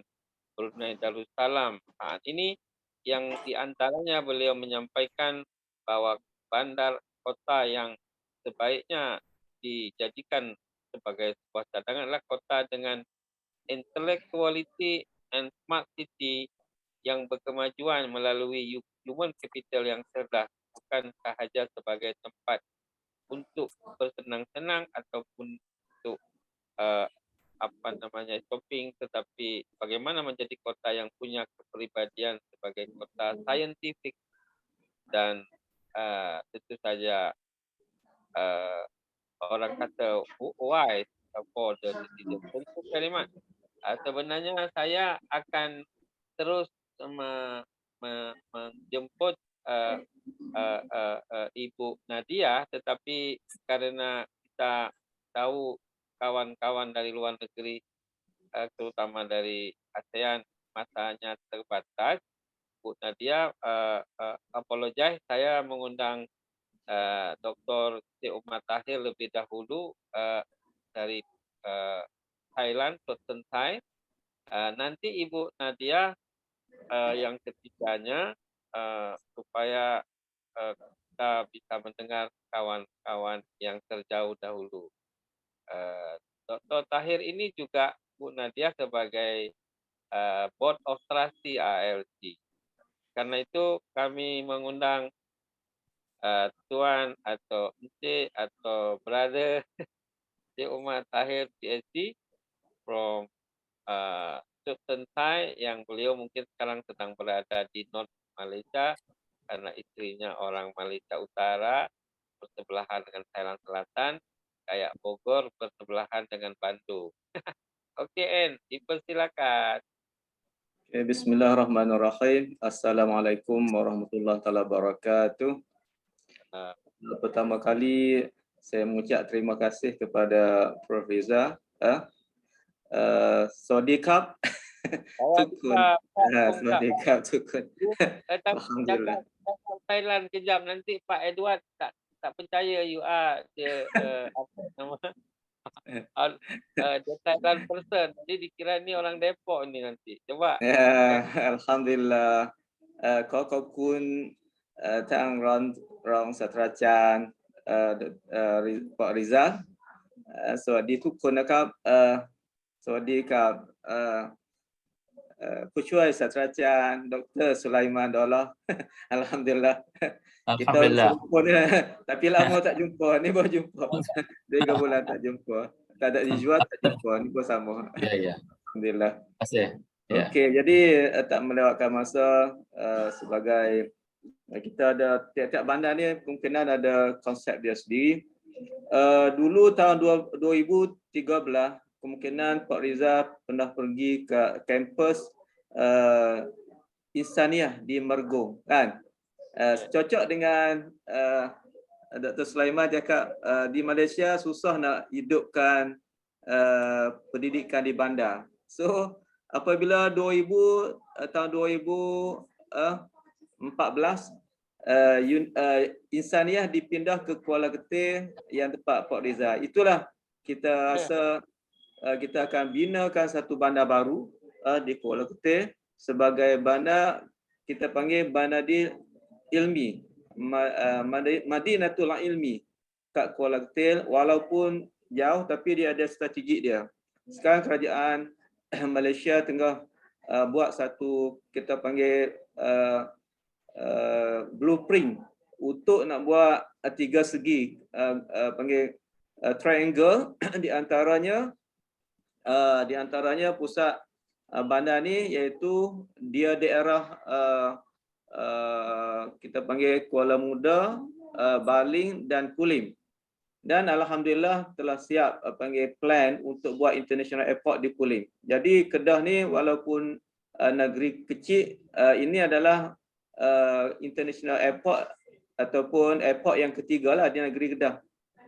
Brunei Darussalam. Saat ini yang diantaranya beliau menyampaikan bahwa bandar kota yang sebaiknya dijadikan sebagai sebuah cadangan adalah kota dengan intellectuality and smart city yang berkemajuan melalui human capital yang cerdas, bukan sahaja sebagai tempat untuk bersenang-senang ataupun untuk shopping, tetapi bagaimana menjadi kota yang punya kepribadian sebagai kota saintifik dan tentu saja orang kata wise for the citizen. Tentu kalimat. Sebenarnya saya akan terus menjemput Ibu Nadia, tetapi karena kita tahu kawan-kawan dari luar negeri, terutama dari ASEAN, masanya terbatas, Bu Nadia apologize, saya mengundang Dr. Umar Tahir lebih dahulu dari Thailand, Sultan Thai. Nanti Ibu Nadia yang ketiganya, supaya kita bisa mendengar kawan-kawan yang terjauh dahulu. Dr. Tahir ini juga Bu Nadia sebagai Board of Trustee ALC. Karena itu kami mengundang Tuan atau Encik atau Brother Umar Tahir PhD yang beliau mungkin sekarang sedang berada di North Malaysia karena istrinya orang Malaysia Utara, bersebelahan dengan Thailand Selatan, kayak Bogor bersebelahan dengan Bandung. Oke, En, dipersilakan. Bismillahirrahmanirrahim. Assalamualaikum warahmatullahi wabarakatuh. Pertama kali saya mengucap terima kasih kepada Prof. Riza. Sodikap. Tukun. Sodikap tukun. Alhamdulillah. Thailand kejap, nanti Pak Edward tak percaya you are the apa nama the Thailand person. Jadi dikira ni orang Depok ni nanti. Coba. Alhamdulillah. ขอขอบคุณทางรองศาสตราจารย์ปอริซาสวัสดีทุกคนนะครับสวัสดีกับผู้ช่วยศาสตราจารย์ดร. Sulaiman Daulah. Alhamdulillah. Kita jumpa ni, tapi lama tak jumpa. Ni baru jumpa. 3 bulan tak jumpa. Tak ada dijual, tak jumpa. Ni pun sama. Ya. Alhamdulillah. Terima kasih. Ya. Okey, jadi tak melewatkan masa sebagai kita ada tiap-tiap bandar ni kemungkinan ada konsep dia sendiri. Dulu tahun 2013 kemungkinan Pak Riza pernah pergi ke kampus Insaniah di Mergong, kan? Cocok dengan Dr. Sulaiman cakap di Malaysia susah nak hidupkan pendidikan di bandar. So apabila tahun 2014 Insaniah dipindah ke Kuala Ketir yang tempat Pak Riza. Itulah kita rasa kita akan binakan satu bandar baru di Kuala Ketir sebagai bandar kita panggil bandar ilmi, Madinatul Ilmi kat Kuala Ketir. Walaupun jauh tapi dia ada strategi dia. Sekarang kerajaan Malaysia tengah buat satu kita panggil blueprint untuk nak buat 3 segi panggil triangle di antaranya pusat bandar ni iaitu dia daerah kita panggil Kuala Muda, Baling dan Kulim. Dan alhamdulillah telah siap panggil plan untuk buat international airport di Kulim. Jadi Kedah ni walaupun negeri kecil, ini adalah international airport ataupun airport yang ketiga lah di negeri Kedah.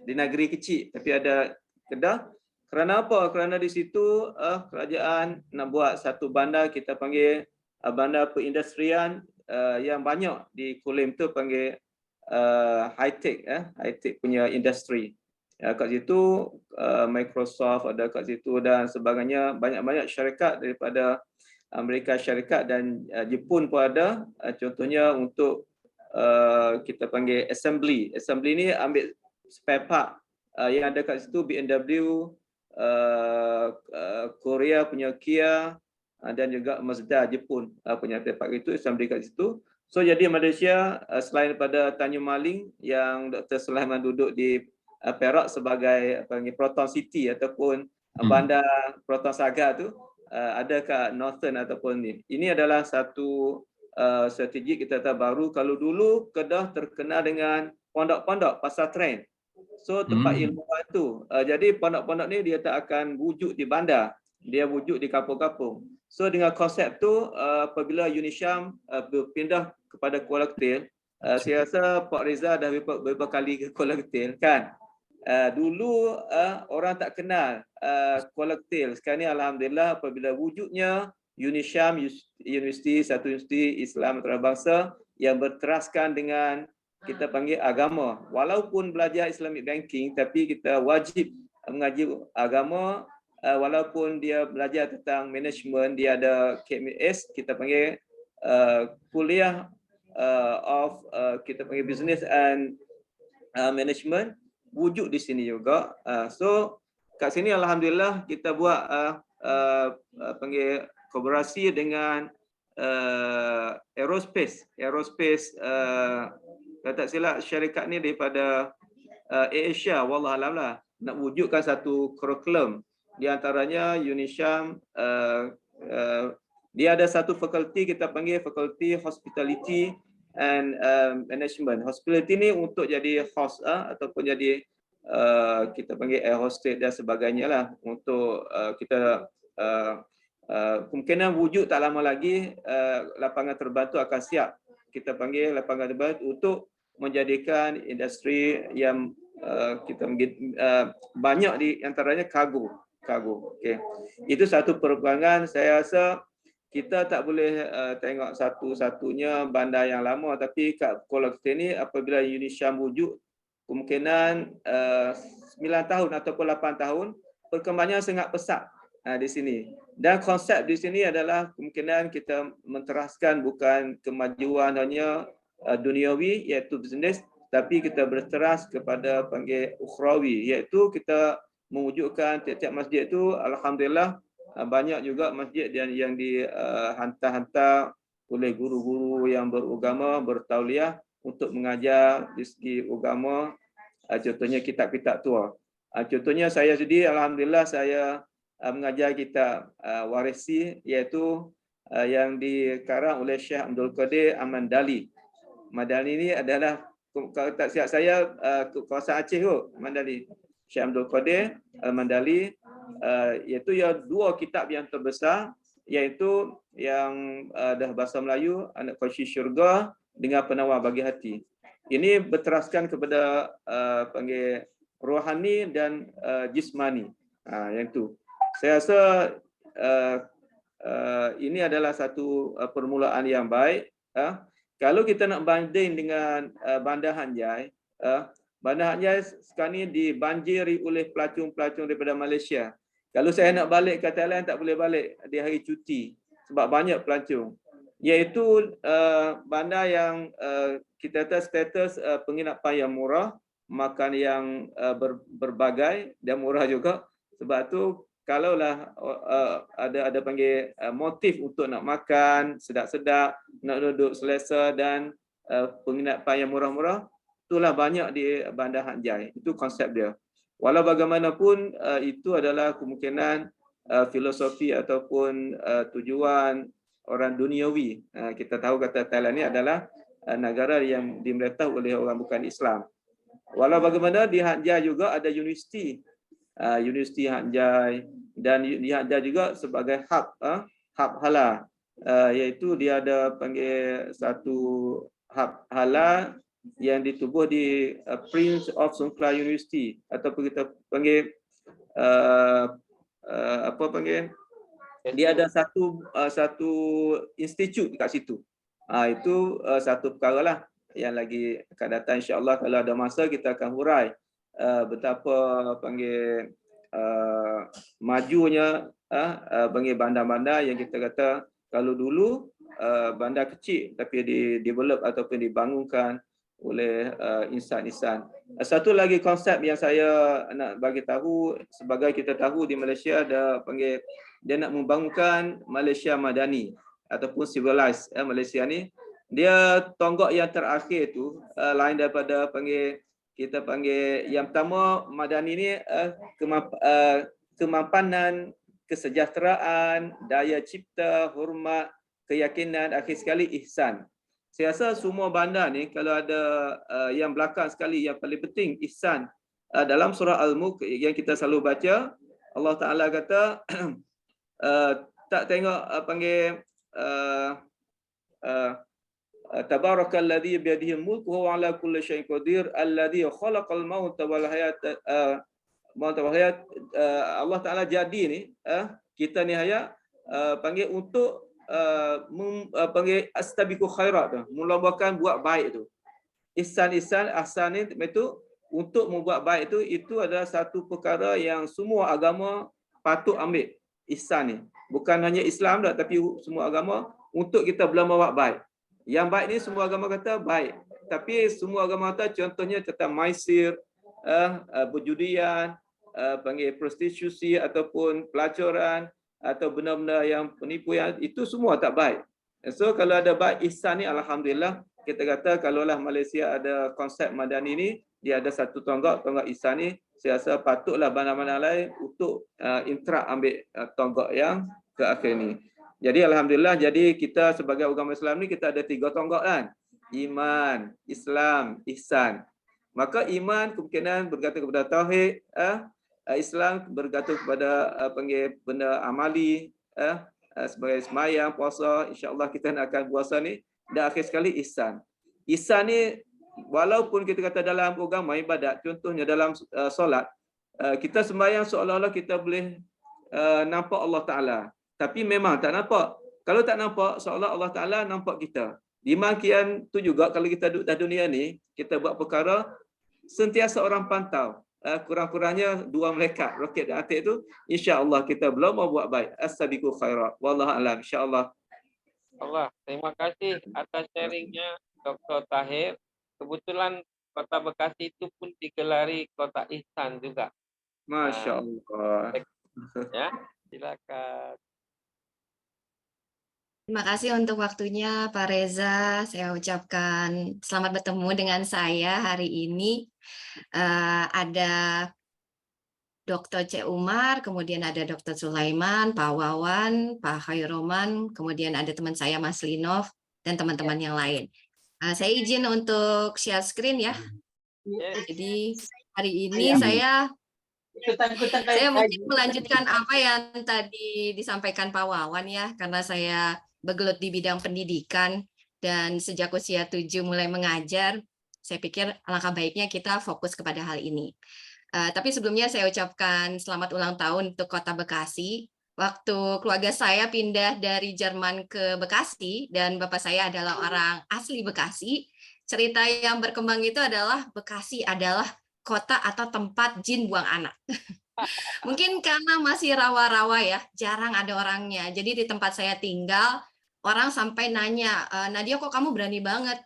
Di negeri kecil tapi ada Kedah. Kerana apa? Kerana di situ kerajaan nak buat satu bandar kita panggil bandar perindustrian yang banyak di Kulim tu panggil high-tech punya industri. Kat situ Microsoft ada kat situ dan sebagainya, banyak-banyak syarikat daripada Amerika Syarikat dan Jepun pun ada. Contohnya untuk kita panggil assembly. Assembly ni ambil spare part yang ada kat situ BMW, Korea punya Kia dan juga Mazda Jepun punya spare part itu assembly kat situ. So jadi Malaysia selain daripada Tanjung Maling yang Dr. Sulaiman duduk di Perak sebagai panggil Proton City ataupun bandar Proton Saga tu, ada kat Northern ataupun ni. Ini adalah satu strategi kita baru. Kalau dulu Kedah terkenal dengan pondok-pondok pasar tren. So tempat ilmuwan tu. Jadi pondok-pondok ni dia tak akan wujud di bandar, dia wujud di kampung-kampung. So dengan konsep tu apabila UNISYAM berpindah kepada Kuala Ketir, saya rasa Pak Riza dah beberapa kali ke Kuala Ketir, kan? Dulu orang tak kenal Kuala Ketir. Sekarang ni alhamdulillah apabila wujudnya UNISYAM, satu universiti Islam antarabangsa yang berteraskan dengan kita panggil agama. Walaupun belajar Islamic banking tapi kita wajib mengaji agama. Walaupun dia belajar tentang management, dia ada KMS, kita panggil kuliah of kita panggil business and management, wujud di sini juga. So kat sini alhamdulillah kita buat panggil kolaborasi dengan aerospace. Kalau tak silap syarikat ni daripada Asia, wallahualam lah, nak wujudkan satu kurikulum. Di antaranya UNISYAM Dia ada satu fakulti kita panggil fakulti Hospitality and Management. Hospitality ni untuk jadi host ataupun jadi kita panggil air hostess dan sebagainya lah, untuk kita kemungkinan wujud tak lama lagi lapangan terbang tu akan siap. Kita panggil lapangan terbang untuk menjadikan industri yang kita banyak di antaranya kargo. Okey. Itu satu perubahan. Saya rasa kita tak boleh tengok satu-satunya bandar yang lama, tapi kat Kuala kita ni apabila UniSham wujud, kemungkinan 9 tahun ataupun 8 tahun perkembangannya sangat pesat di sini. Dan konsep di sini adalah kemungkinan kita menteraskan bukan kemajuan hanya duniawi iaitu bisnes, tapi kita berteras kepada panggil ukhrawi, iaitu kita mewujudkan tiap-tiap masjid itu alhamdulillah banyak juga masjid yang dihantar-hantar oleh guru-guru yang beragama, bertauliah untuk mengajar di segi agama. Contohnya kitab-kitab tua. Contohnya saya sendiri alhamdulillah saya mengajar kitab Warisi, iaitu yang dikarang oleh Syekh Abdul Qadir Al-Mandali. Mandali ini adalah, kalau tak silap saya, kawasan Aceh kot, Mandali. Syekh Abdul Qadir Al-Mandali, iaitu ya dua kitab yang terbesar, iaitu yang dah bahasa Melayu, Anak Kunci Syurga dengan Penawar Bagi Hati. Ini berteraskan kepada panggil rohani dan jismani. Yang itu. Saya rasa ini adalah satu permulaan yang baik. Kalau kita nak banding dengan Bandar Hanjai, Bandar Hanjai sekarang ni dibanjiri oleh pelacung-pelacung daripada Malaysia. Kalau saya nak balik ke Thailand, tak boleh balik di hari cuti sebab banyak pelacung. Iaitu bandar yang kita kata status penginapan yang murah, makan yang berbagai dan murah juga. Sebab tu kalaulah ada panggil motif untuk nak makan sedap-sedap, nak duduk selesa dan penginapan yang murah-murah, itulah banyak di Bandar Hanjai. Itu konsep dia. Walau bagaimanapun itu adalah kemungkinan filosofi ataupun tujuan orang duniawi. Kita tahu kata Thailand ni adalah negara yang dimerintah oleh orang bukan Islam. Walau bagaimana di Hanjai juga ada universiti. Universiti Hanjai, dan di Hanjai juga sebagai hub halal, iaitu dia ada panggil satu hub halal yang ditubuh di Prince of Songkhla University, ataupun kita panggil dia ada satu institut kat situ. Itu satu perkara lah yang lagi akan datang, insya-Allah. Kalau ada masa kita akan hurai betapa panggil majunya panggil bandar-bandar yang kita kata kalau dulu bandar kecil tapi di-develop ataupun dibangunkan oleh insan-insan. Satu lagi konsep yang saya nak bagi tahu, sebagai kita tahu di Malaysia ada panggil dia nak membangunkan Malaysia Madani ataupun civilized. Malaysia ni dia tonggak yang terakhir tu lain daripada panggil kita panggil yang pertama Madani ni kemapanan, kesejahteraan, daya cipta, hormat, keyakinan, akhir sekali ihsan. Saya rasa semua bandar ni kalau ada yang belakang sekali yang paling penting ihsan. Dalam surah Al-Mulk yang kita selalu baca, Allah Taala kata tak tengok panggil Tabarakalladzi biyadihi al-mulk wa huwa ala kulli syai'in qadir alladzi khalaqal mauta wal hayata Allah Taala jadi ni kita ni panggil untuk panggil astabiqu khairat tu, melombakan buat baik tu. Ihsan ahsan itu untuk membuat baik itu adalah satu perkara yang semua agama patut ambil. Ihsan ni bukan hanya Islam dah, tapi semua agama untuk kita belum buat baik. Yang baik ni semua agama kata baik, tapi semua agama kata contohnya tentang maisir, berjudian, panggil prostitusi ataupun pelacuran atau benda-benda yang penipuan, itu semua tak baik. So kalau ada baik ihsan ni alhamdulillah, kita kata kalaulah Malaysia ada konsep Madani ni, dia ada satu tonggak ihsan ni, saya rasa patutlah bandar-bandar lain untuk intrak ambil tonggak yang ke akhir ni. Jadi alhamdulillah, jadi kita sebagai agama Islam ni kita ada 3 tonggak kan. Iman, Islam, ihsan. Maka iman kemungkinan bergantung kepada tauhid, Islam bergantung kepada panggil benda amali, sebagai sembahyang, puasa, insya-Allah kita akan puasa ni, dan akhir sekali ihsan. Ihsan ni walaupun kita kata dalam agama ibadat, contohnya dalam solat, kita sembahyang seolah-olah kita boleh nampak Allah Taala. Tapi memang tak nampak. Kalau tak nampak, seolah Allah Ta'ala nampak kita. Demikian tu juga kalau kita duduk dalam dunia ni, kita buat perkara, sentiasa orang pantau. Kurang-kurangnya 2 malaikat, roket dan atik tu, insya-Allah kita belum mau buat baik. As-sabiqu khairat. Wallahu a'lam, insya-Allah. Allah, terima kasih atas sharingnya Dr. Tahir. Kebetulan Kota Bekasi itu pun digelari Kota Ihsan juga. Masya-Allah. Ya, silakan. Terima kasih untuk waktunya Pak Reza. Saya ucapkan selamat bertemu dengan saya hari ini. Ada Dr. C. Umar, kemudian ada Dr. Sulaiman, Pak Wawan, Pak Khairoman, kemudian ada teman saya Mas Linov, dan teman-teman yang lain. Saya izin untuk share screen ya. Jadi hari ini saya mungkin melanjutkan apa yang tadi disampaikan Pak Wawan ya, karena saya bergelut di bidang pendidikan dan sejak usia 7 mulai mengajar, saya pikir alangkah baiknya kita fokus kepada hal ini. Tapi sebelumnya saya ucapkan selamat ulang tahun untuk Kota Bekasi. Waktu keluarga saya pindah dari Jerman ke Bekasi dan bapak saya adalah orang asli Bekasi, cerita yang berkembang itu adalah Bekasi adalah kota atau tempat jin buang anak. Mungkin karena masih rawa-rawa ya, jarang ada orangnya. Jadi di tempat saya tinggal, orang sampai nanya, Nadia kok kamu berani banget?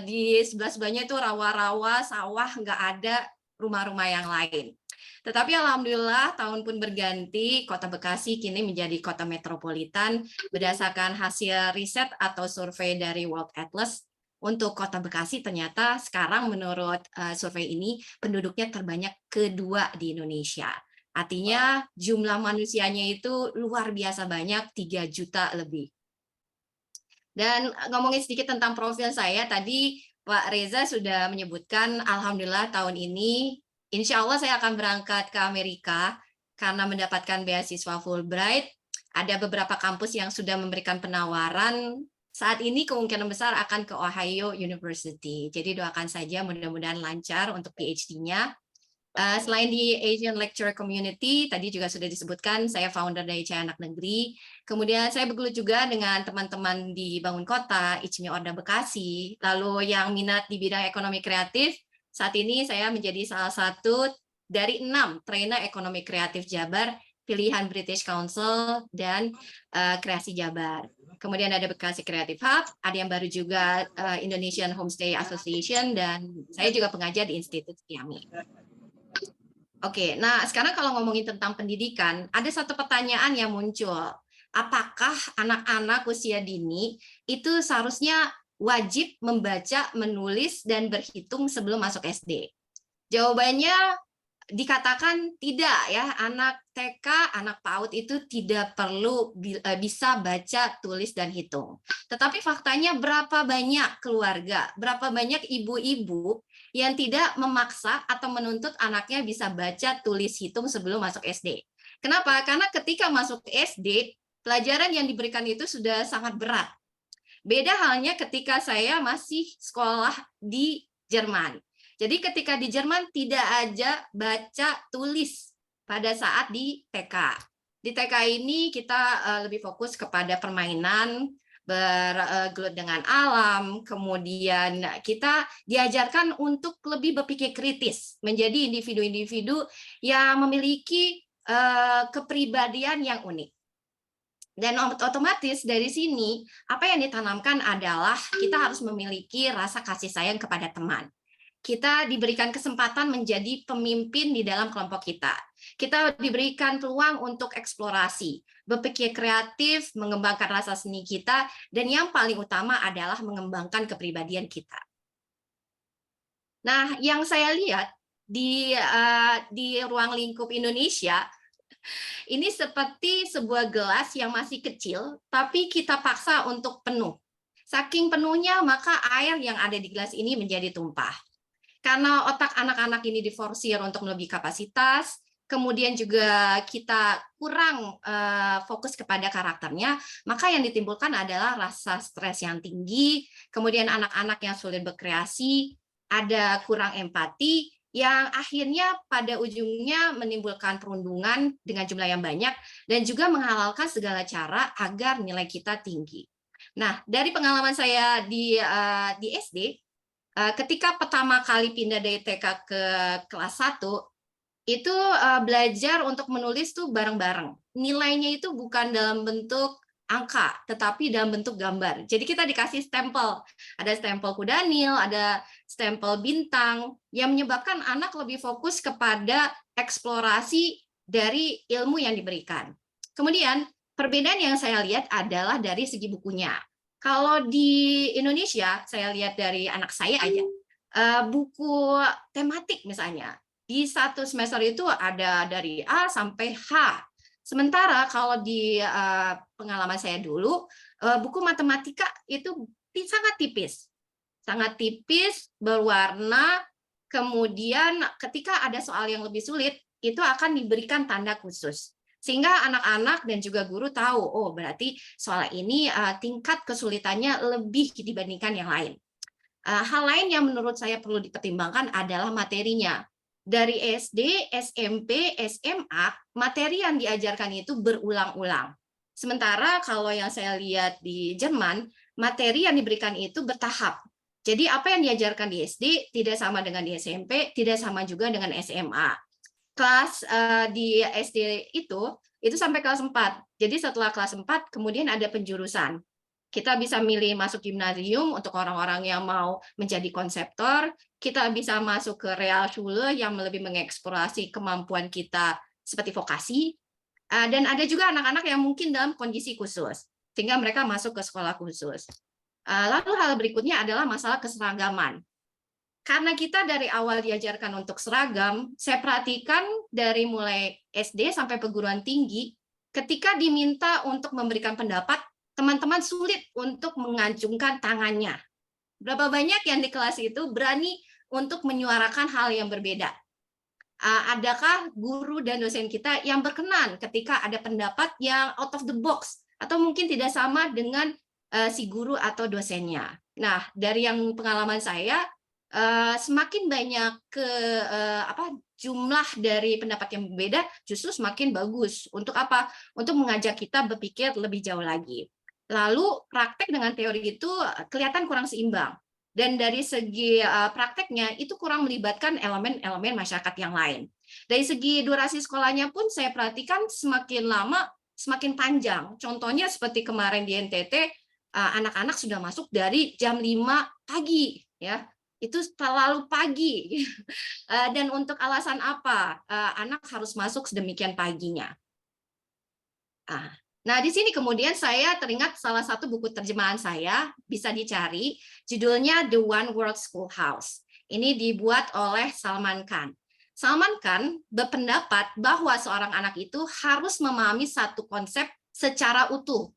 Di sebelah-sebelahnya itu rawa-rawa, sawah, nggak ada rumah-rumah yang lain. Tetapi alhamdulillah tahun pun berganti, Kota Bekasi kini menjadi kota metropolitan berdasarkan hasil riset atau survei dari World Atlas. Untuk Kota Bekasi ternyata sekarang menurut survei ini penduduknya terbanyak kedua di Indonesia. Artinya jumlah manusianya itu luar biasa banyak, 3 juta lebih. Dan ngomongin sedikit tentang profil saya, tadi Pak Reza sudah menyebutkan alhamdulillah tahun ini insya Allah saya akan berangkat ke Amerika karena mendapatkan beasiswa Fulbright. Ada beberapa kampus yang sudah memberikan penawaran. Saat ini kemungkinan besar akan ke Ohio University. Jadi doakan saja mudah-mudahan lancar untuk PhD-nya. Selain di Asian Lecturer Community, tadi juga sudah disebutkan, saya founder dari Cahaya Anak Negeri. Kemudian saya bergelut juga dengan teman-teman di Bangun Kota, Ijmi Orda Bekasi. Lalu yang minat di bidang ekonomi kreatif, saat ini saya menjadi salah satu dari 6 trainer ekonomi kreatif Jabar, pilihan British Council dan Kreasi Jabar. Kemudian ada Bekasi Creative Hub, ada yang baru juga Indonesian Homestay Association, dan saya juga pengajar di Institut Kiami. Oke, nah sekarang kalau ngomongin tentang pendidikan, ada satu pertanyaan yang muncul. Apakah anak-anak usia dini itu seharusnya wajib membaca, menulis, dan berhitung sebelum masuk SD? Jawabannya dikatakan tidak ya, anak TK, anak PAUD itu tidak perlu bisa baca, tulis, dan hitung. Tetapi faktanya berapa banyak keluarga, berapa banyak ibu-ibu yang tidak memaksa atau menuntut anaknya bisa baca, tulis, hitung sebelum masuk SD. Kenapa? Karena ketika masuk SD, pelajaran yang diberikan itu sudah sangat berat. Beda halnya ketika saya masih sekolah di Jerman. Jadi ketika di Jerman tidak ada baca tulis pada saat di TK. Di TK ini kita lebih fokus kepada permainan, bergelut dengan alam, kemudian kita diajarkan untuk lebih berpikir kritis, menjadi individu-individu yang memiliki kepribadian yang unik. Dan otomatis dari sini apa yang ditanamkan adalah kita harus memiliki rasa kasih sayang kepada teman. Kita diberikan kesempatan menjadi pemimpin di dalam kelompok kita. Kita diberikan peluang untuk eksplorasi, berpikir kreatif, mengembangkan rasa seni kita, dan yang paling utama adalah mengembangkan kepribadian kita. Nah, yang saya lihat di ruang lingkup Indonesia, Ini seperti sebuah gelas yang masih kecil, tapi kita paksa untuk penuh. Saking penuhnya, maka air yang ada di gelas ini menjadi tumpah. Karena otak anak-anak ini diforsir untuk melebihi kapasitas, kemudian juga kita kurang fokus kepada karakternya, maka yang ditimbulkan adalah rasa stres yang tinggi, kemudian anak-anak yang sulit berkreasi, ada kurang empati, yang akhirnya pada ujungnya menimbulkan perundungan dengan jumlah yang banyak dan juga menghalalkan segala cara agar nilai kita tinggi. Nah, dari pengalaman saya di SD, ketika pertama kali pindah dari TK ke kelas 1, itu belajar untuk menulis tuh bareng-bareng. Nilainya itu bukan dalam bentuk angka, tetapi dalam bentuk gambar. Jadi kita dikasih stempel. Ada stempel kuda nil, ada stempel bintang, yang menyebabkan anak lebih fokus kepada eksplorasi dari ilmu yang diberikan. Kemudian, perbedaan yang saya lihat adalah dari segi bukunya. Kalau di Indonesia, saya lihat dari anak saya aja, buku tematik misalnya, di satu semester itu ada dari A sampai H. Sementara kalau di pengalaman saya dulu, buku matematika itu sangat tipis, berwarna, kemudian ketika ada soal yang lebih sulit, itu akan diberikan tanda khusus. Sehingga anak-anak dan juga guru tahu, oh berarti soal ini tingkat kesulitannya lebih dibandingkan yang lain. Hal lain yang menurut saya perlu dipertimbangkan adalah materinya. Dari SD, SMP, SMA, materi yang diajarkan itu berulang-ulang. Sementara kalau yang saya lihat di Jerman, materi yang diberikan itu bertahap. Jadi apa yang diajarkan di SD tidak sama dengan di SMP, tidak sama juga dengan SMA. Kelas di SD itu sampai kelas 4. Jadi setelah kelas 4 kemudian ada penjurusan. Kita bisa milih masuk gimnasium untuk orang-orang yang mau menjadi konseptor, kita bisa masuk ke Realschule yang lebih mengeksplorasi kemampuan kita seperti vokasi, dan ada juga anak-anak yang mungkin dalam kondisi khusus, sehingga mereka masuk ke sekolah khusus. Lalu hal berikutnya adalah masalah keseragaman. Karena kita dari awal diajarkan untuk seragam, saya perhatikan dari mulai SD sampai perguruan tinggi, ketika diminta untuk memberikan pendapat, teman-teman sulit untuk mengacungkan tangannya. Berapa banyak yang di kelas itu berani untuk menyuarakan hal yang berbeda? Adakah guru dan dosen kita yang berkenan ketika ada pendapat yang out of the box atau mungkin tidak sama dengan si guru atau dosennya? Nah, dari yang pengalaman saya, semakin banyak jumlah dari pendapat yang berbeda, justru semakin bagus. Untuk apa? Untuk mengajak kita berpikir lebih jauh lagi. Lalu praktek dengan teori itu kelihatan kurang seimbang. Dan dari segi prakteknya itu kurang melibatkan elemen-elemen masyarakat yang lain. Dari segi durasi sekolahnya pun saya perhatikan semakin lama semakin panjang. Contohnya seperti kemarin di NTT, anak-anak sudah masuk dari jam 5 pagi, ya. Itu terlalu pagi. Dan untuk alasan apa anak harus masuk sedemikian paginya? Nah, di sini kemudian saya teringat salah satu buku terjemahan saya, bisa dicari, judulnya The One World Schoolhouse. Ini dibuat oleh Salman Khan. Salman Khan berpendapat bahwa seorang anak itu harus memahami satu konsep secara utuh.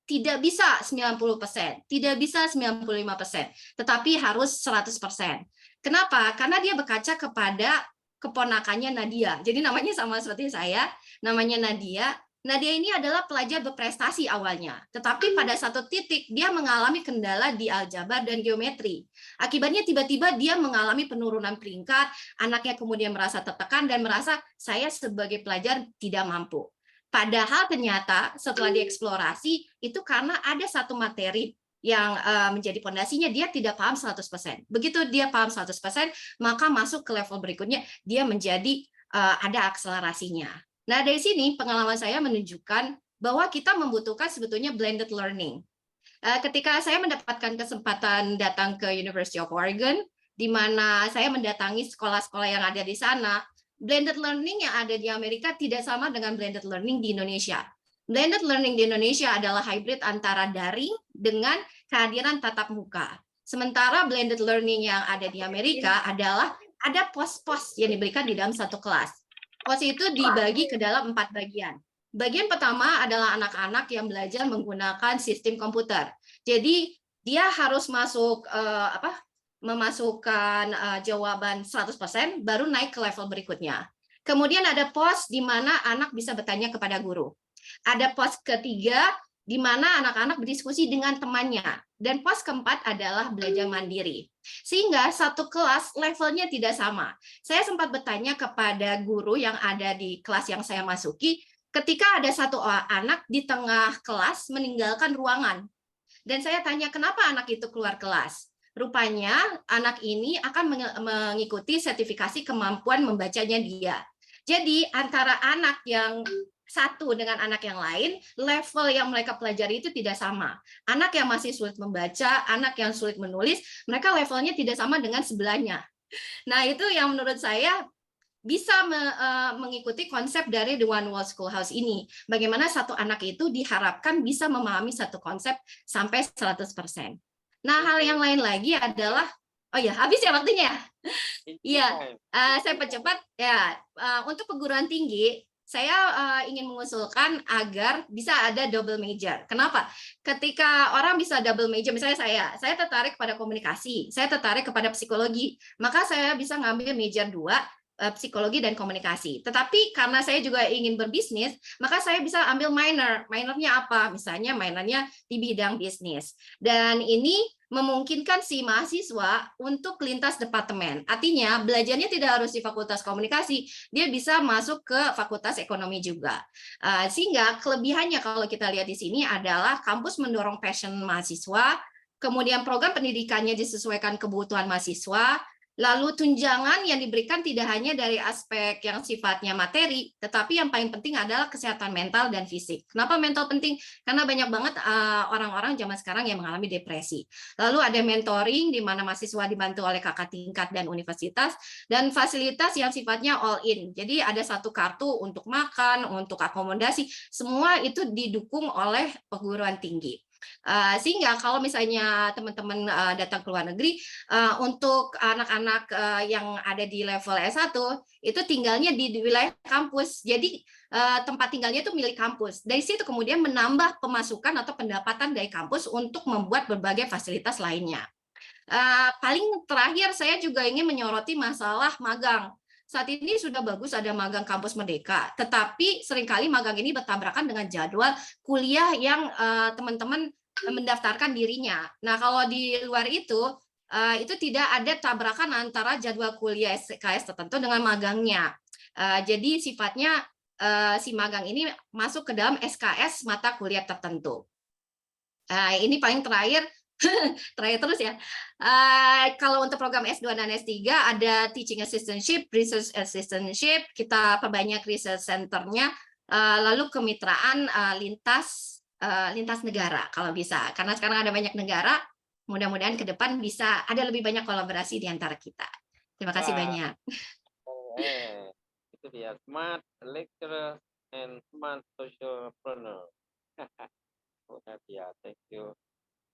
Tidak bisa 90%, tidak bisa 95%, tetapi harus 100%. Kenapa? Karena dia berkaca kepada keponakannya Nadia. Jadi namanya sama seperti saya, namanya Nadia. Nadia ini adalah pelajar berprestasi awalnya, tetapi pada satu titik dia mengalami kendala di aljabar dan geometri. Akibatnya tiba-tiba dia mengalami penurunan peringkat, anaknya kemudian merasa tertekan dan merasa saya sebagai pelajar tidak mampu. Padahal ternyata setelah dieksplorasi itu karena ada satu materi yang menjadi pondasinya dia tidak paham 100%. Begitu dia paham 100%, maka masuk ke level berikutnya dia menjadi ada akselerasinya. Nah, dari sini pengalaman saya menunjukkan bahwa kita membutuhkan sebetulnya blended learning. Ketika saya mendapatkan kesempatan datang ke University of Oregon, di mana saya mendatangi sekolah-sekolah yang ada di sana, blended learning yang ada di Amerika tidak sama dengan blended learning di Indonesia. Blended learning di Indonesia adalah hybrid antara daring dengan kehadiran tatap muka. Sementara blended learning yang ada di Amerika adalah ada pos-pos yang diberikan di dalam satu kelas. POS itu dibagi ke dalam 4 bagian. Bagian pertama adalah anak-anak yang belajar menggunakan sistem komputer. Jadi dia harus memasukkan jawaban 100% baru naik ke level berikutnya. Kemudian ada POS di mana anak bisa bertanya kepada guru. Ada POS ketiga di mana anak-anak berdiskusi dengan temannya. Dan POS keempat adalah belajar mandiri. Sehingga satu kelas levelnya tidak sama. Saya sempat bertanya kepada guru yang ada di kelas yang saya masuki, ketika ada satu anak di tengah kelas meninggalkan ruangan. Dan saya tanya, kenapa anak itu keluar kelas? Rupanya anak ini akan mengikuti sertifikasi kemampuan membacanya dia. Jadi antara anak yang satu dengan anak yang lain, level yang mereka pelajari itu tidak sama. Anak yang masih sulit membaca, anak yang sulit menulis, mereka levelnya tidak sama dengan sebelahnya. Nah, itu yang menurut saya bisa mengikuti konsep dari The One World Schoolhouse ini. Bagaimana satu anak itu diharapkan bisa memahami satu konsep sampai 100%. Nah, hal yang lain lagi adalah, oh ya, habis ya waktunya. Iya, saya percepat ya. Untuk perguruan tinggi, saya ingin mengusulkan agar bisa ada double major. Kenapa? Ketika orang bisa double major, misalnya saya tertarik pada komunikasi, saya tertarik kepada psikologi, maka saya bisa ngambil major 2, psikologi dan komunikasi. Tetapi karena saya juga ingin berbisnis, maka saya bisa ambil minor. Minornya apa? Misalnya minornya di bidang bisnis. Dan ini memungkinkan si mahasiswa untuk lintas departemen. Artinya belajarnya tidak harus di fakultas komunikasi, dia bisa masuk ke fakultas ekonomi juga. Sehingga kelebihannya kalau kita lihat di sini adalah kampus mendorong passion mahasiswa, kemudian program pendidikannya disesuaikan kebutuhan mahasiswa, lalu tunjangan yang diberikan tidak hanya dari aspek yang sifatnya materi, tetapi yang paling penting adalah kesehatan mental dan fisik. Kenapa mental penting? Karena banyak banget orang-orang zaman sekarang yang mengalami depresi. Lalu ada mentoring di mana mahasiswa dibantu oleh kakak tingkat dan universitas, dan fasilitas yang sifatnya all in. Jadi ada satu kartu untuk makan, untuk akomodasi, semua itu didukung oleh perguruan tinggi. Sehingga kalau misalnya teman-teman datang ke luar negeri, untuk anak-anak yang ada di level S1 itu tinggalnya di wilayah kampus. Jadi tempat tinggalnya itu milik kampus. Dari situ kemudian menambah pemasukan atau pendapatan dari kampus untuk membuat berbagai fasilitas lainnya. Paling terakhir saya juga ingin menyoroti masalah magang. Saat ini sudah bagus ada magang kampus Merdeka, tetapi seringkali magang ini bertabrakan dengan jadwal kuliah yang teman-teman mendaftarkan dirinya. Nah, kalau di luar itu tidak ada tabrakan antara jadwal kuliah SKS tertentu dengan magangnya. Jadi sifatnya si magang ini masuk ke dalam SKS mata kuliah tertentu. Ini paling terakhir. Terakhir terus ya. Kalau untuk program S2 dan S3 ada teaching assistantship, research assistantship, kita perbanyak research centernya, lalu kemitraan lintas negara kalau bisa. Karena sekarang ada banyak negara, mudah-mudahan ke depan bisa ada lebih banyak kolaborasi di antara kita. Terima kasih banyak. Itu dia, smart lecturer and smart socialpreneur. Thank you.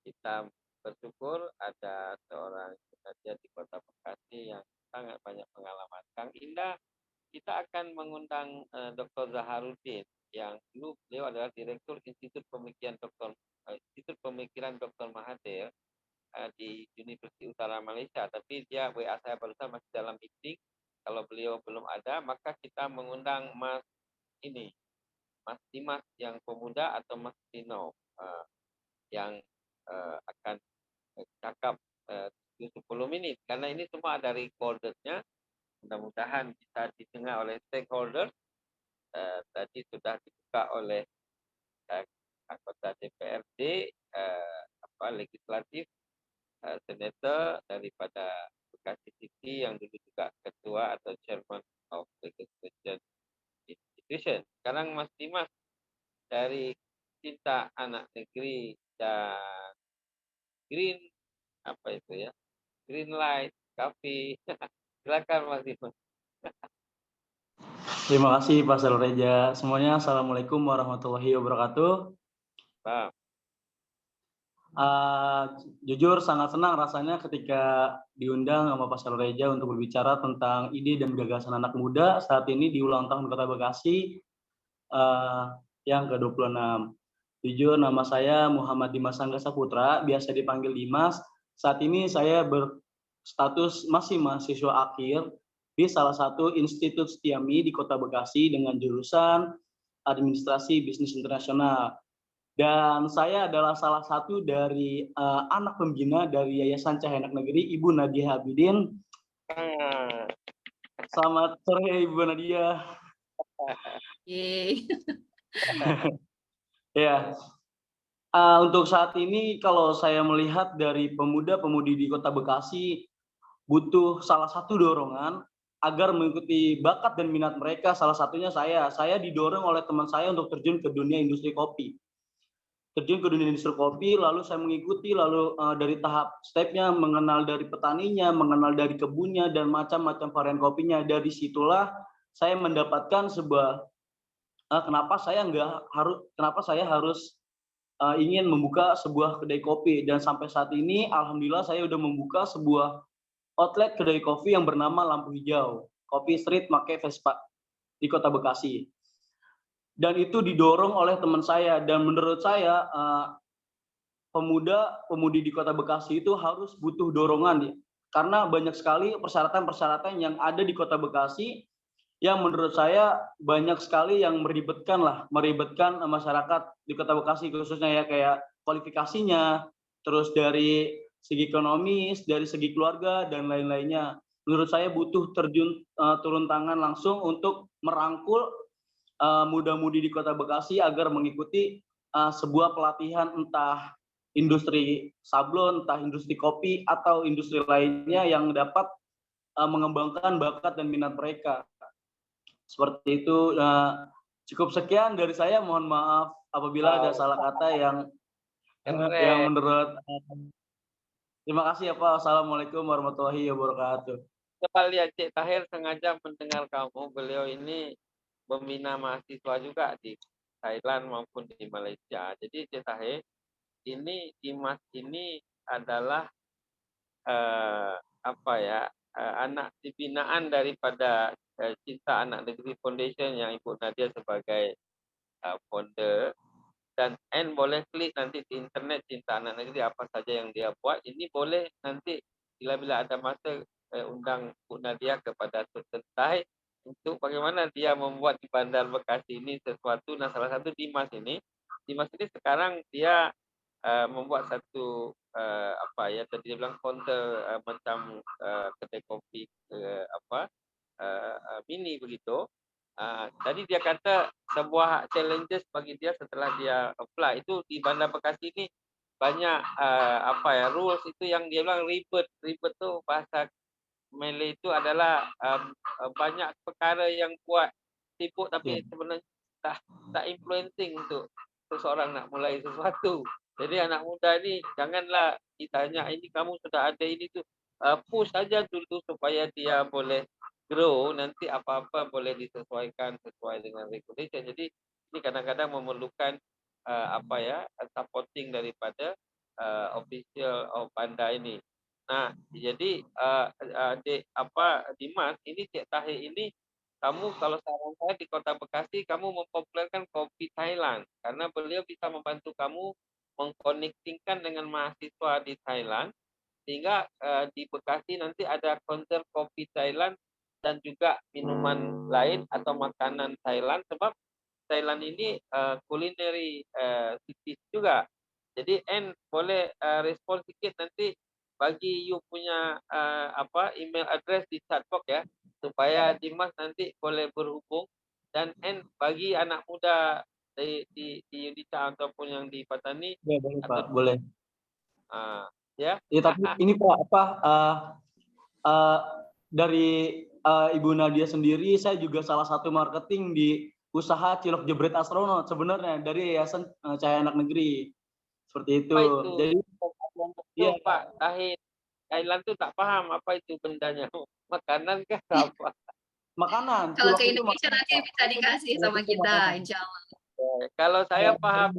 Kita bersyukur ada seorang pekerja di Kota Bekasi yang sangat banyak pengalaman. Kang Indah, kita akan mengundang Dr. Zaharuddin yang dulu beliau adalah Direktur Institut Pemikiran Dr. Mahathir di Universitas Utara Malaysia. Tapi dia WA saya barusan masih dalam meeting. Kalau beliau belum ada, maka kita mengundang Mas Dimas yang pemuda atau Mas Tino yang akan cakap 10 menit karena ini semua ada recordernya, mudah-mudahan bisa didengar oleh stakeholder. Tadi sudah dibuka oleh anggota DPRD, legislatif, senator daripada Bekasi City yang dulu juga ketua atau chairman of legislation institution. Sekarang Mas Dimas dari Cinta Anak Negeri dan Green Green Light Cafe. Silakan Mas Dimas. Terima kasih Pak Reja. Semuanya assalamualaikum warahmatullahi wabarakatuh. Jujur sangat senang rasanya ketika diundang sama Pak Reja untuk berbicara tentang ide dan gagasan anak muda saat ini di ulang tahun Kota Bekasi yang ke-26. Jujur nama saya Muhammad Dimas Angga Saputra, biasa dipanggil Dimas. Saat ini saya berstatus masih mahasiswa akhir di salah satu Institut Setiami di Kota Bekasi dengan jurusan Administrasi Bisnis Internasional. Dan saya adalah salah satu dari anak pembina dari Yayasan Cahaya Anak Negeri, Ibu Nadia Habidin. Selamat sore Ibu Nadia. Yeay. Ya, untuk saat ini kalau saya melihat dari pemuda-pemudi di Kota Bekasi butuh salah satu dorongan agar mengikuti bakat dan minat mereka. Salah satunya saya didorong oleh teman saya untuk terjun ke dunia industri kopi. Lalu saya mengikuti, lalu dari tahap stepnya mengenal dari petaninya, mengenal dari kebunnya dan macam-macam varian kopinya. Dari situlah saya mendapatkan sebuah kenapa saya harus ingin membuka sebuah kedai kopi, dan sampai saat ini alhamdulillah saya sudah membuka sebuah outlet kedai kopi yang bernama Lampu Hijau Kopi Street Make Vespa di Kota Bekasi. Dan itu didorong oleh teman saya, dan menurut saya pemuda-pemudi di Kota Bekasi itu harus butuh dorongan ya. Karena banyak sekali persyaratan-persyaratan yang ada di Kota Bekasi yang menurut saya banyak sekali yang meribetkan masyarakat di Kota Bekasi, khususnya ya kayak kualifikasinya, terus dari segi ekonomis, dari segi keluarga dan lain-lainnya. Menurut saya butuh turun tangan langsung untuk merangkul muda-mudi di Kota Bekasi agar mengikuti sebuah pelatihan, entah industri sablon, entah industri kopi atau industri lainnya yang dapat mengembangkan bakat dan minat mereka. Seperti itu. Cukup sekian dari saya. Mohon maaf apabila ada salah kata yang menurut. Terima kasih ya Pak. Assalamualaikum warahmatullahi wabarakatuh. Coba lihat Cik Tahir sengaja mendengar kamu. Beliau ini membina mahasiswa juga di Thailand maupun di Malaysia. Jadi Cik Tahir, ini Dimas ini adalah anak binaan daripada Cinta Anak Negeri Foundation yang Ibu Nadia sebagai founder. Dan boleh klik nanti di internet Cinta Anak Negeri apa saja yang dia buat. Ini boleh nanti bila ada masa undang Bu Nadia kepada Sultan untuk bagaimana dia membuat di Bandar Bekasi ini sesuatu. Nah, salah satu Dimas ini sekarang dia membuat satu tadi dia bilang counter macam kedai kopi mini begitu. Tadi dia kata sebuah challenges bagi dia setelah dia apply itu di Bandar Bekasi ini banyak rules itu yang dia bilang ribet tu bahasa Malay itu adalah banyak perkara yang buat sibuk tapi sebenarnya tak influencing untuk seseorang nak mulai sesuatu. Jadi anak muda ni janganlah ditanya ini kamu sudah ada ini tu, push saja dulu supaya dia boleh grow, nanti apa-apa boleh disesuaikan sesuai dengan regulation. Jadi ini kadang-kadang memerlukan supporting daripada official bandar ini. Nah, jadi Dimas, ini Cik Tahir ini, kamu kalau saran saya di Kota Bekasi, kamu mempopulerkan kopi Thailand karena beliau bisa membantu kamu mengkonektingkan dengan mahasiswa di Thailand sehingga di Bekasi nanti ada konser kopi Thailand dan juga minuman lain atau makanan Thailand, sebab Thailand ini culinary cities juga. Jadi boleh respon sedikit nanti bagi you punya email address di chatbox ya, supaya Dimas nanti boleh berhubung, dan bagi anak muda di Yudhita ataupun yang di Patani. Ya, boleh Pak, boleh. Ya. Tapi ini Pak dari Ibu Nadia sendiri, saya juga salah satu marketing di usaha Cilok Jebret Astronot sebenarnya dari Yayasan Cahaya Anak Negeri. Seperti itu. Jadi ya Pak Tahir, Thailand tuh tak paham apa itu bendanya. Makanan kah apa? Makanan. Kalau ke Indonesia nanti bisa dikasih sama kita, insya Allah. Kalau saya paham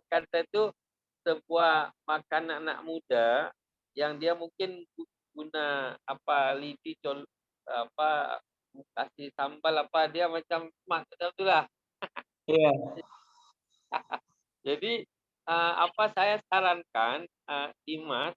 kata itu sebuah makanan anak muda yang dia mungkin guna apa lidi apa kasih sambal apa dia macam itulah. Iya. Jadi apa saya sarankan Dimas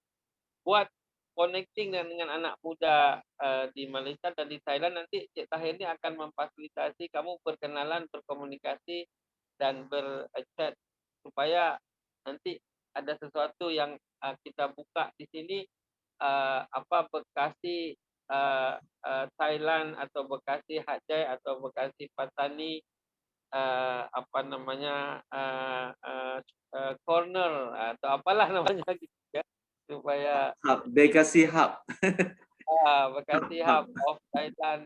buat connecting dengan anak muda di Malaysia dan di Thailand, nanti Cik Tahir ini akan memfasilitasi kamu berkenalan, berkomunikasi dan berchat supaya nanti ada sesuatu yang kita buka di sini apa Bekasi Thailand atau Bekasi Hajai atau Bekasi Patani apa namanya corner atau apalah namanya gitu ya, supaya Bekasi Hub. Bekasi Hub of Thailand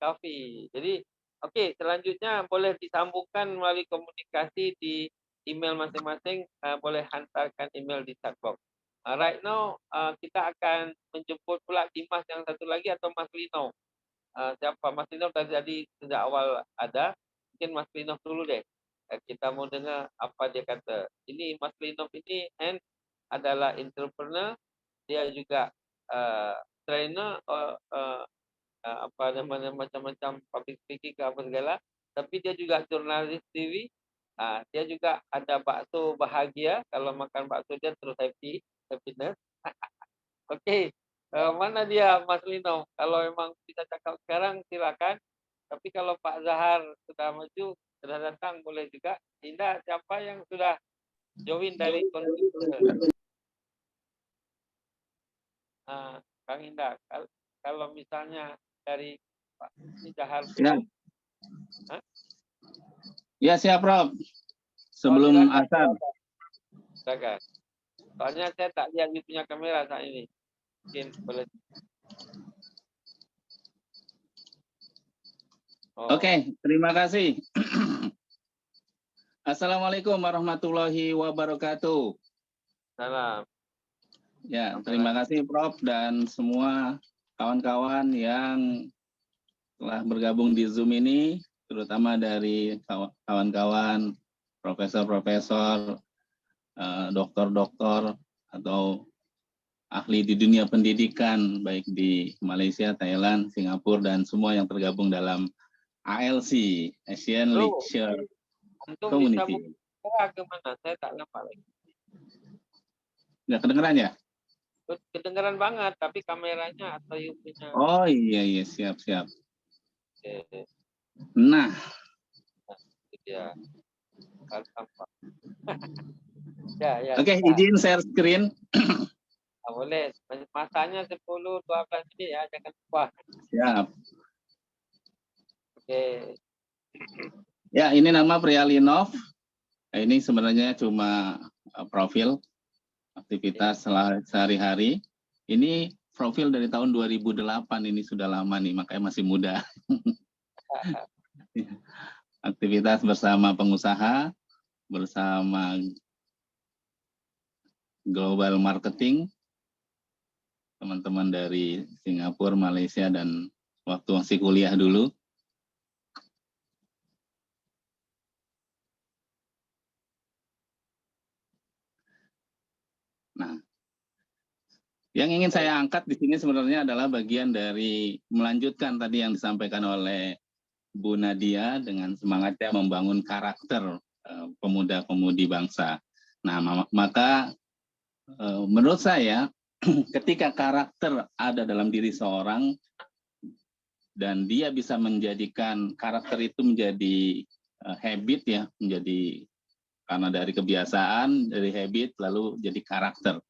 Coffee. Jadi oke, selanjutnya boleh disambungkan melalui komunikasi di email masing-masing, boleh hantarkan email di chat box. Right now kita akan menjemput pula Dimas yang satu lagi atau Mas Lino. Siapa Mas Lino tadi sejak awal ada, mungkin Mas Lino dulu deh. Kita mau dengar apa dia kata. Ini Mas Lino ini adalah entrepreneur, dia juga trainer apa namanya macam-macam public speaking ke apa segala, tapi dia juga jurnalis TV. Dia juga ada bakso bahagia, kalau makan bakso dia terus happiness. Oke, mana dia Mas Lino? Kalau memang bisa cakap sekarang silakan. Tapi kalau Pak Zahar sudah maju, sudah datang boleh juga. Indah, siapa yang sudah join dari kontributor? Kang Indah, kalau misalnya dari Pak Zahar Ya. Ya siap Prof. Sebelum asar. Silakan. Soalnya saya tak lihat you punya kamera saat ini. Mungkin boleh. Oke, terima kasih. Assalamualaikum warahmatullahi wabarakatuh. Salam. Ya, terima kasih Prof dan semua kawan-kawan yang telah bergabung di Zoom ini, terutama dari kawan-kawan profesor-profesor, doktor-doktor atau ahli di dunia pendidikan baik di Malaysia, Thailand, Singapura dan semua yang tergabung dalam ALC, Asian Lecture Community. Ke mana? Saya tak nampak lagi. Nggak kedengeran ya? Kedengeran banget, tapi kameranya atau YouTube-nya. Oh iya, siap. Oke. Nah. Ya. Ya. Oke, izin share screen. Boleh. Masanya 10-12 menit ya, jangan lupa. Siap. Oke. Ya, ini nama Prialinov. Ini sebenarnya cuma profil aktivitas sehari-hari. Ini profil dari tahun 2008, ini sudah lama nih, makanya masih muda. Aktivitas bersama pengusaha, bersama global marketing, teman-teman dari Singapura, Malaysia, dan waktu masih kuliah dulu. Nah, yang ingin saya angkat di sini sebenarnya adalah bagian dari melanjutkan tadi yang disampaikan oleh Bu Nadia dengan semangatnya membangun karakter pemuda-pemudi bangsa. Nah, maka menurut saya ketika karakter ada dalam diri seorang dan dia bisa menjadikan karakter itu menjadi habit ya, menjadi karena dari kebiasaan, dari habit, lalu jadi karakter.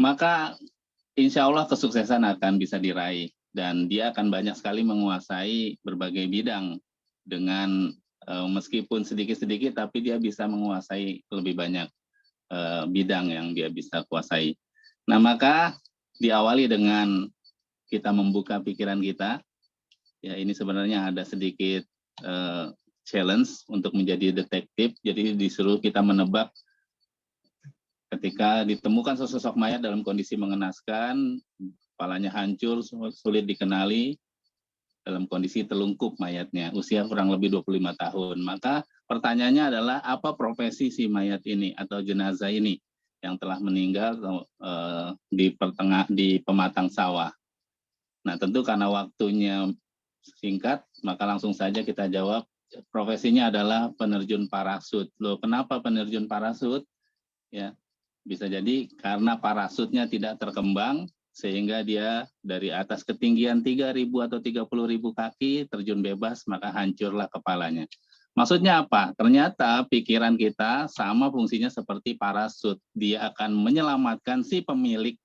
Maka insya Allah kesuksesan akan bisa diraih. Dan dia akan banyak sekali menguasai berbagai bidang. Dengan meskipun sedikit-sedikit, tapi dia bisa menguasai lebih banyak bidang yang dia bisa kuasai. Nah, maka diawali dengan kita membuka pikiran kita. Ya, ini sebenarnya ada sedikit challenge untuk menjadi detektif. Jadi disuruh kita menebak ketika ditemukan sosok mayat dalam kondisi mengenaskan, kepalanya hancur, sulit dikenali, dalam kondisi telungkup mayatnya, usia kurang lebih 25 tahun. Maka pertanyaannya adalah apa profesi si mayat ini atau jenazah ini yang telah meninggal di pematang sawah. Nah, tentu karena waktunya singkat, maka langsung saja kita jawab. Profesinya adalah penerjun parasut. Loh, kenapa penerjun parasut? Ya, bisa jadi karena parasutnya tidak terkembang sehingga dia dari atas ketinggian 3.000 atau 30.000 kaki terjun bebas, maka hancurlah kepalanya. Maksudnya apa? Ternyata pikiran kita sama fungsinya seperti parasut. Dia akan menyelamatkan si pemilik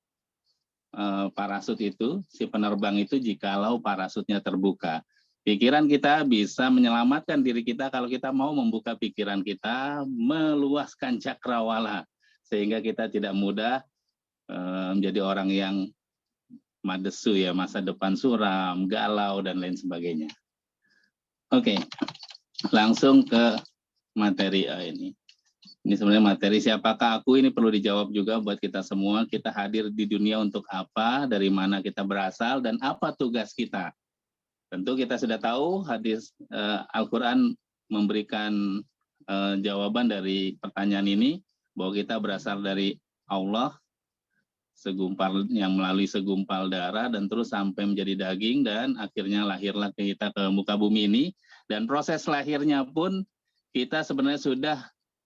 parasut itu, si penerbang itu jikalau parasutnya terbuka. Pikiran kita bisa menyelamatkan diri kita kalau kita mau membuka pikiran kita, meluaskan cakrawala, sehingga kita tidak mudah menjadi orang yang madesu ya, masa depan suram, galau, dan lain sebagainya. Oke, langsung ke materi ini. Ini sebenarnya materi siapakah aku, ini perlu dijawab juga buat kita semua. Kita hadir di dunia untuk apa, dari mana kita berasal, dan apa tugas kita. Tentu kita sudah tahu hadis Al-Quran memberikan jawaban dari pertanyaan ini, bahwa kita berasal dari Allah, segumpal yang melalui segumpal darah, dan terus sampai menjadi daging, dan akhirnya lahirlah kita ke muka bumi ini. Dan proses lahirnya pun kita sebenarnya sudah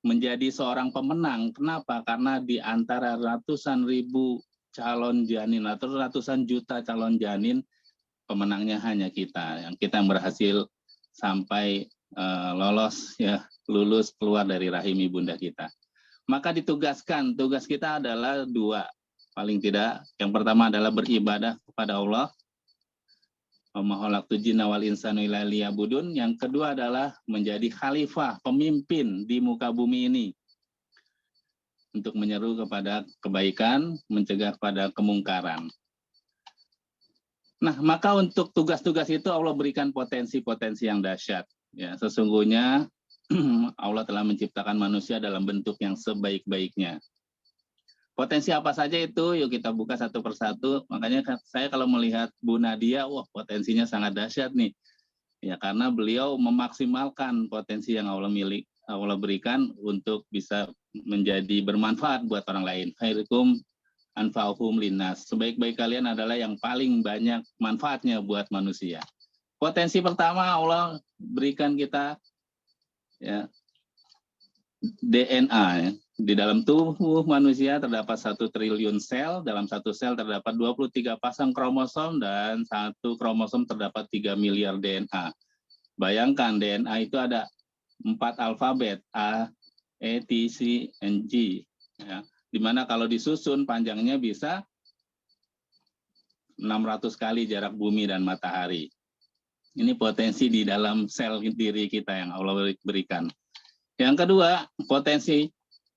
menjadi seorang pemenang. Kenapa? Karena di antara ratusan ribu calon janin atau ratusan juta calon janin, pemenangnya hanya kita, yang kita berhasil sampai lolos ya, lulus keluar dari rahim ibunda kita. Maka ditugaskan, tugas kita adalah dua, paling tidak. Yang pertama adalah beribadah kepada Allah. Wa ma khalaqtul jinna wal insana illa liya'budun. Yang kedua adalah menjadi khalifah, pemimpin di muka bumi ini, untuk menyeru kepada kebaikan, mencegah kepada kemungkaran. Nah, maka untuk tugas-tugas itu Allah berikan potensi-potensi yang dahsyat. Ya, sesungguhnya Allah telah menciptakan manusia dalam bentuk yang sebaik-baiknya. Potensi apa saja itu? Yuk kita buka satu persatu. Makanya saya kalau melihat Bu Nadia, wah potensinya sangat dahsyat nih. Ya, karena beliau memaksimalkan potensi yang Allah berikan untuk bisa menjadi bermanfaat buat orang lain. Khairukum anfa'uhum linnas. Sebaik-baik kalian adalah yang paling banyak manfaatnya buat manusia. Potensi pertama Allah berikan kita ya, DNA ya. Di dalam tubuh manusia terdapat 1 triliun sel, dalam satu sel terdapat 23 pasang kromosom, dan satu kromosom terdapat 3 miliar DNA. Bayangkan DNA itu ada 4 alfabet, A, E, T, C, and G. Ya. Dimana kalau disusun panjangnya bisa 600 kali jarak bumi dan matahari. Ini potensi di dalam sel diri kita yang Allah berikan. Yang kedua, potensi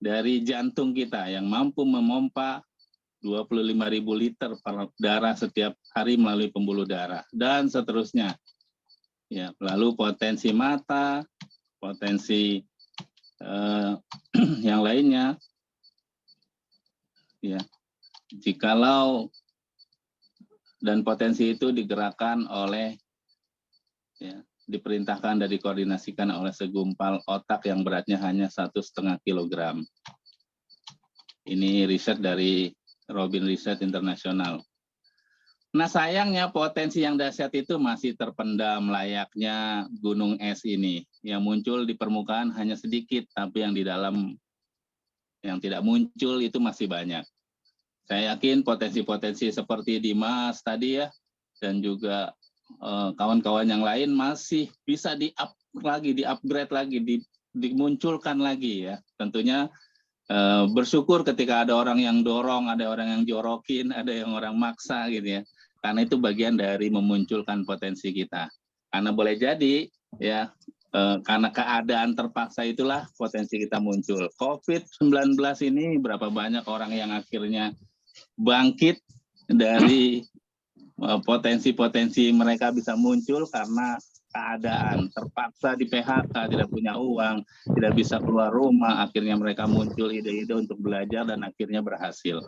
dari jantung kita yang mampu memompa 25.000 liter darah setiap hari melalui pembuluh darah, dan seterusnya. Ya, lalu potensi mata, potensi yang lainnya. Ya, jikalau dan potensi itu digerakkan oleh ya, diperintahkan dan dikoordinasikan oleh segumpal otak yang beratnya hanya 1,5 kilogram. Ini riset dari Robin Research International. Nah, sayangnya potensi yang dahsyat itu masih terpendam layaknya gunung es ini. Yang muncul di permukaan hanya sedikit, tapi yang di dalam yang tidak muncul itu masih banyak. Saya yakin potensi-potensi seperti Dimas tadi ya, dan juga kawan-kawan yang lain masih bisa di-upgrade lagi, dimunculkan lagi ya. Tentunya bersyukur ketika ada orang yang dorong, ada orang yang jorokin, ada yang orang maksa gitu ya. Karena itu bagian dari memunculkan potensi kita. Karena boleh jadi ya, karena keadaan terpaksa itulah potensi kita muncul. COVID-19 ini berapa banyak orang yang akhirnya bangkit dari potensi-potensi mereka bisa muncul karena keadaan terpaksa di PHK, tidak punya uang, tidak bisa keluar rumah, akhirnya mereka muncul ide-ide untuk belajar dan akhirnya berhasil.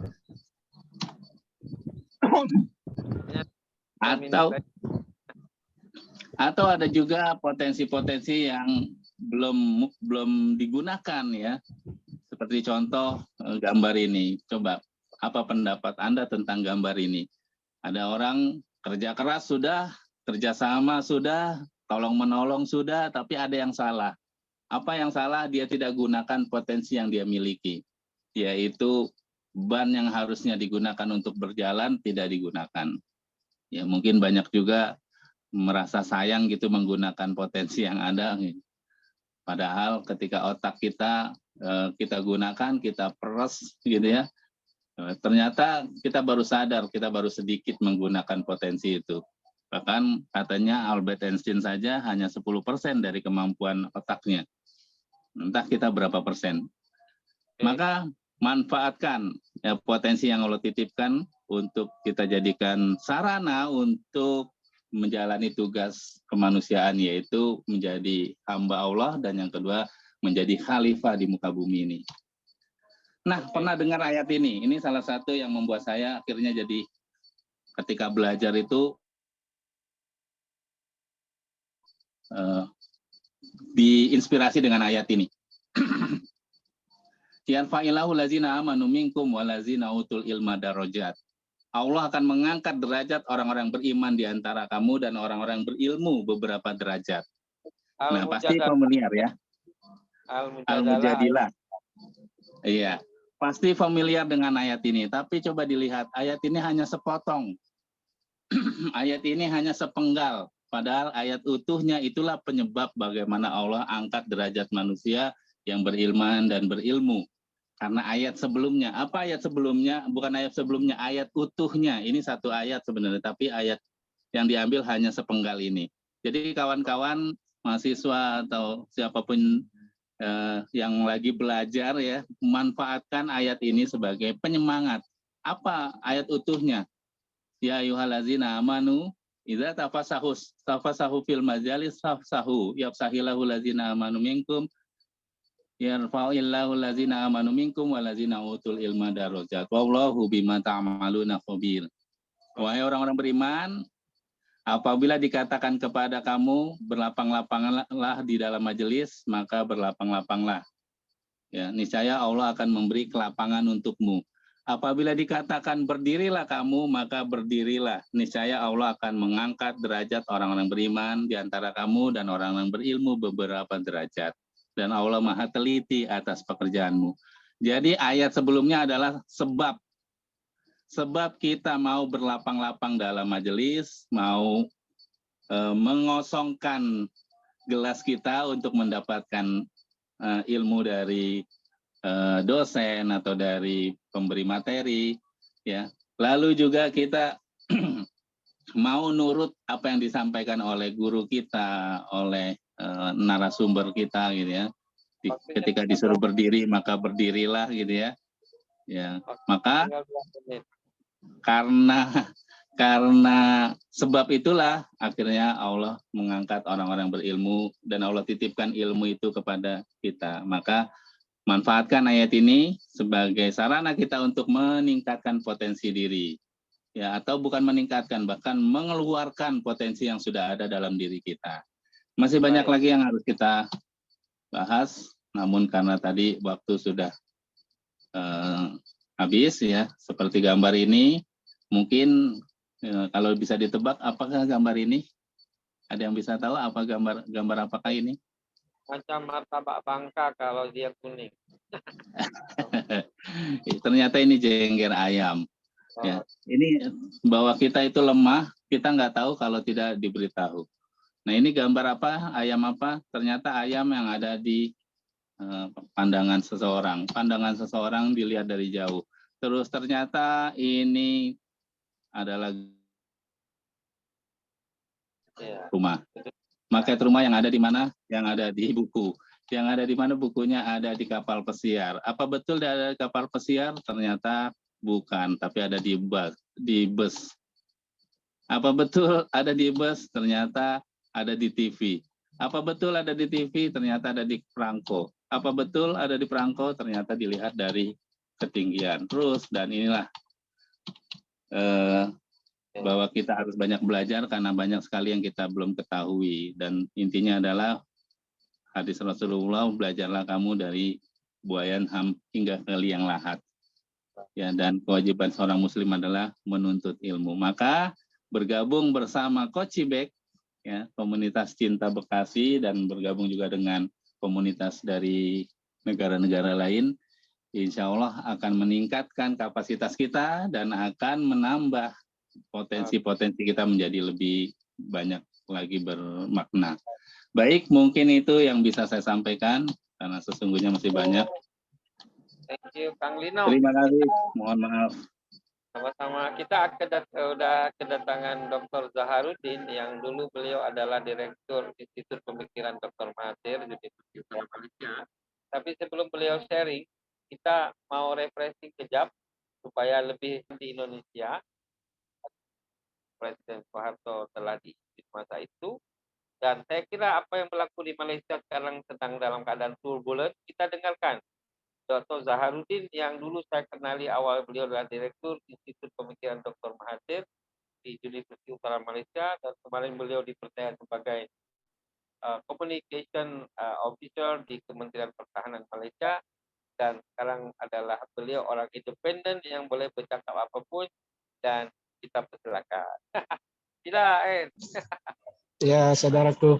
Atau ada juga potensi-potensi yang belum digunakan ya. Seperti contoh gambar ini. Coba apa pendapat Anda tentang gambar ini? Ada orang kerja keras sudah, kerjasama sudah, tolong menolong sudah, tapi ada yang salah. Apa yang salah? Dia tidak gunakan potensi yang dia miliki, yaitu ban yang harusnya digunakan untuk berjalan tidak digunakan. Ya mungkin banyak juga merasa sayang gitu menggunakan potensi yang ada. Padahal ketika otak kita gunakan, kita peres gitu ya. Ternyata kita baru sadar, kita baru sedikit menggunakan potensi itu. Bahkan katanya Albert Einstein saja hanya 10% dari kemampuan otaknya. Entah kita berapa persen. Maka manfaatkan ya, potensi yang Allah titipkan untuk kita jadikan sarana untuk menjalani tugas kemanusiaan, yaitu menjadi hamba Allah, dan yang kedua menjadi khalifah di muka bumi ini. Nah, pernah dengar ayat ini? Ini salah satu yang membuat saya akhirnya jadi ketika belajar itu diinspirasi dengan ayat ini. Yarfa'illahu lazina amanu minkum walazina utul ilma darajat. Allah akan mengangkat derajat orang-orang beriman di antara kamu dan orang-orang berilmu beberapa derajat. Nah, pasti familiar ya. Al-Mujadilah. Iya. Pasti familiar dengan ayat ini, tapi coba dilihat, ayat ini hanya sepotong. Ayat ini hanya sepenggal, padahal ayat utuhnya itulah penyebab bagaimana Allah angkat derajat manusia yang berilman dan berilmu. Karena ayat sebelumnya, apa ayat sebelumnya? Bukan ayat sebelumnya, ayat utuhnya. Ini satu ayat sebenarnya, tapi ayat yang diambil hanya sepenggal ini. Jadi kawan-kawan, mahasiswa atau siapapun yang lagi belajar ya, manfaatkan ayat ini sebagai penyemangat. Apa ayat utuhnya? Ya ayyuhallazina amanu idza tafasahu fil majalis fafsahu yafsahillahu lazina amanu minkum yarfa'illahu lazina amanu minkum walazina utul ilma darajat wallahu bima ta'maluna khabir. Wahai orang-orang beriman, apabila dikatakan kepada kamu berlapang-lapanglah di dalam majelis, maka berlapang-lapanglah. Ya, niscaya Allah akan memberi kelapangan untukmu. Apabila dikatakan berdirilah kamu, maka berdirilah. Niscaya Allah akan mengangkat derajat orang-orang beriman di antara kamu dan orang-orang berilmu beberapa derajat. Dan Allah Maha teliti atas pekerjaanmu. Jadi ayat sebelumnya adalah sebab. Sebab kita mau berlapang-lapang dalam majelis, mau mengosongkan gelas kita untuk mendapatkan ilmu dari dosen atau dari pemberi materi, ya. Lalu juga kita mau nurut apa yang disampaikan oleh guru kita, oleh narasumber kita, gitu ya. Ketika disuruh berdiri, maka berdirilah, gitu ya. Ya, maka karena sebab itulah akhirnya Allah mengangkat orang-orang berilmu dan Allah titipkan ilmu itu kepada kita. Maka manfaatkan ayat ini sebagai sarana kita untuk meningkatkan potensi diri. Ya, atau bukan meningkatkan, bahkan mengeluarkan potensi yang sudah ada dalam diri kita. Masih banyak lagi yang harus kita bahas, namun karena tadi waktu sudah habis ya, seperti gambar ini, mungkin kalau bisa ditebak apakah gambar ini? Ada yang bisa tahu apa gambar apakah ini? Macam martabak bangka kalau dia kuning. Ternyata ini jengger ayam. Ya, ini bahwa kita itu lemah, kita nggak tahu kalau tidak diberitahu. Nah, ini gambar apa? Ayam apa? Ternyata ayam yang ada di pandangan seseorang. Pandangan seseorang dilihat dari jauh. Terus ternyata ini adalah rumah. Maket rumah yang ada di mana? Yang ada di buku. Yang ada di mana bukunya? Ada di kapal pesiar. Apa betul ada di kapal pesiar? Ternyata bukan, tapi ada di bus. Apa betul ada di bus? Ternyata ada di TV. Apa betul ada di TV? Ternyata ada di perangko. Apa betul ada di perangko? Ternyata dilihat dari ketinggian. Terus, dan inilah bahwa kita harus banyak belajar karena banyak sekali yang kita belum ketahui. Dan intinya adalah hadis Rasulullah, belajarlah kamu dari buayan ham hingga ke liang lahat. Ya, dan kewajiban seorang muslim adalah menuntut ilmu. Maka bergabung bersama Coach Cibek, ya, komunitas cinta Bekasi, dan bergabung juga dengan komunitas dari negara-negara lain, insya Allah akan meningkatkan kapasitas kita dan akan menambah potensi-potensi kita menjadi lebih banyak lagi bermakna. Baik, mungkin itu yang bisa saya sampaikan karena sesungguhnya masih banyak. Thank you, Kang Lino. Terima kasih. Mohon maaf. Sama-sama. Kita sudah kedatangan Dr. Zaharuddin yang dulu beliau adalah Direktur Institut Pemikiran Dr. Mahathir Universitas Malaysia. Tapi sebelum beliau sharing, kita mau refreshing kejap supaya lebih di Indonesia. Presiden Soeharto telah di masa itu. Dan saya kira apa yang berlaku di Malaysia sekarang sedang dalam keadaan turbulent. Kita dengarkan Dr. Zaharuddin yang dulu saya kenali awal beliau adalah Direktur Institut Pemikiran Dr. Mahathir di Universitas Utara Malaysia, dan kemarin beliau dipercaya sebagai Communication Officer di Kementerian Pertahanan Malaysia, dan sekarang adalah beliau orang independen yang boleh bercakap apapun, dan kita persilakan. Sila, Ya, saudaraku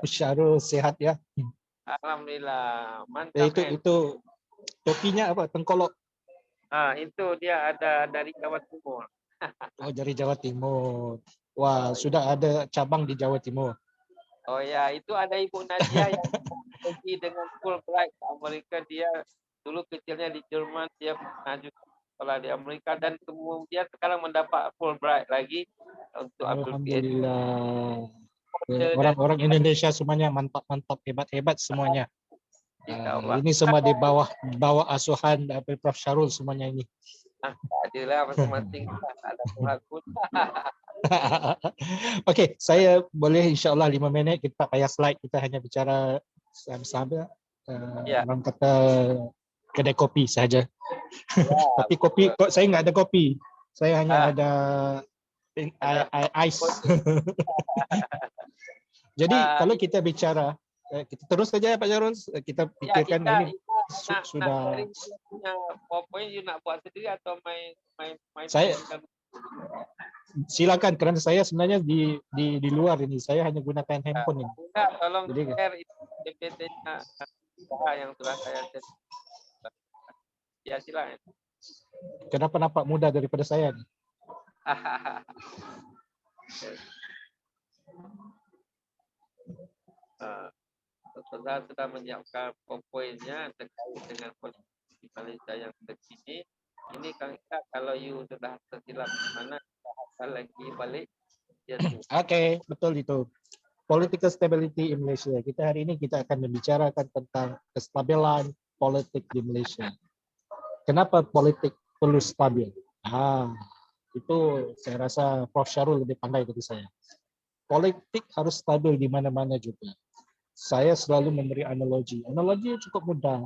Syarul, sehat ya. Alhamdulillah, mantap. Itu topinya apa? Tengkolok. Itu dia ada dari Jawa Timur. Oh, dari Jawa Timur. Wah, sudah ada cabang di Jawa Timur. Oh ya, itu ada Ibu Nadia yang pergi dengan Fulbright ke Amerika. Dia dulu kecilnya di Jerman, dia pernah juga sekolah di Amerika, dan kemudian sekarang mendapat Fulbright lagi untuk ambil PhD. Alhamdulillah. Orang-orang Indonesia semuanya mantap-mantap, hebat-hebat semuanya. Ini semua di bawah asuhan Prof. Syarul semuanya ini. Adilah masing-masing ada Tuhan pun. Oke, saya boleh insya Allah 5 menit kita payah slide, kita hanya bicara sahabat orang kata kedai kopi saja. Tapi kopi kok saya nggak ada kopi. Saya hanya ada ice. Jadi kalau kita bicara, kita terus saja Pak Syarul, kita pikirkan ini sudah. PowerPoint you nak buat sendiri atau main saya silakan, karena saya sebenarnya di luar ini, saya hanya gunakan handphone ini. Tolong jadi share PPT-nya yang sudah saya share. Ya, silakan. Kenapa nampak mudah daripada saya nih? Saudara sudah menyiapkan poin-poinnya terkait dengan kondisi Malaysia yang terkini. Ini kalau you sudah tersilap mana, kita lagi balik. Oke, betul itu. Political stability in Malaysia. Hari ini kita akan membicarakan tentang kestabilan politik di Malaysia. Kenapa politik perlu stabil? Itu saya rasa Prof. Syarul lebih pandai dari saya. Politik harus stabil di mana-mana juga. Saya selalu memberi analogi. Analogi cukup mudah.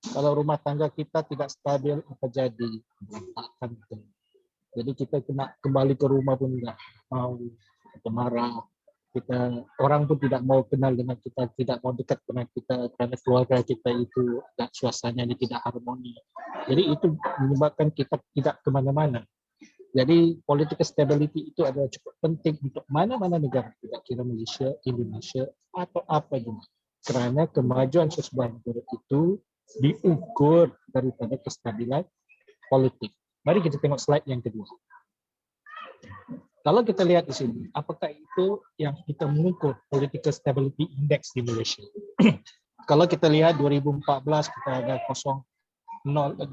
Kalau rumah tangga kita tidak stabil, apa jadi? Berantakan. Jadi kita kena kembali ke rumah pun tidak mau, kita marah. Orang pun tidak mau kenal dengan kita, tidak mau dekat dengan kita karena keluarga kita itu suasananya tidak harmoni. Jadi itu menyebabkan kita tidak kemana-mana. Jadi political stability itu adalah cukup penting untuk mana-mana negara, tidak kira Malaysia, Indonesia, atau apa juga. Kerana kemajuan sesebuah negara itu diukur daripada kestabilan politik. Mari kita tengok slide yang kedua. Kalau kita lihat di sini, apakah itu yang kita mengukur political stability index di Malaysia? Kalau kita lihat 2014 kita ada 0.27,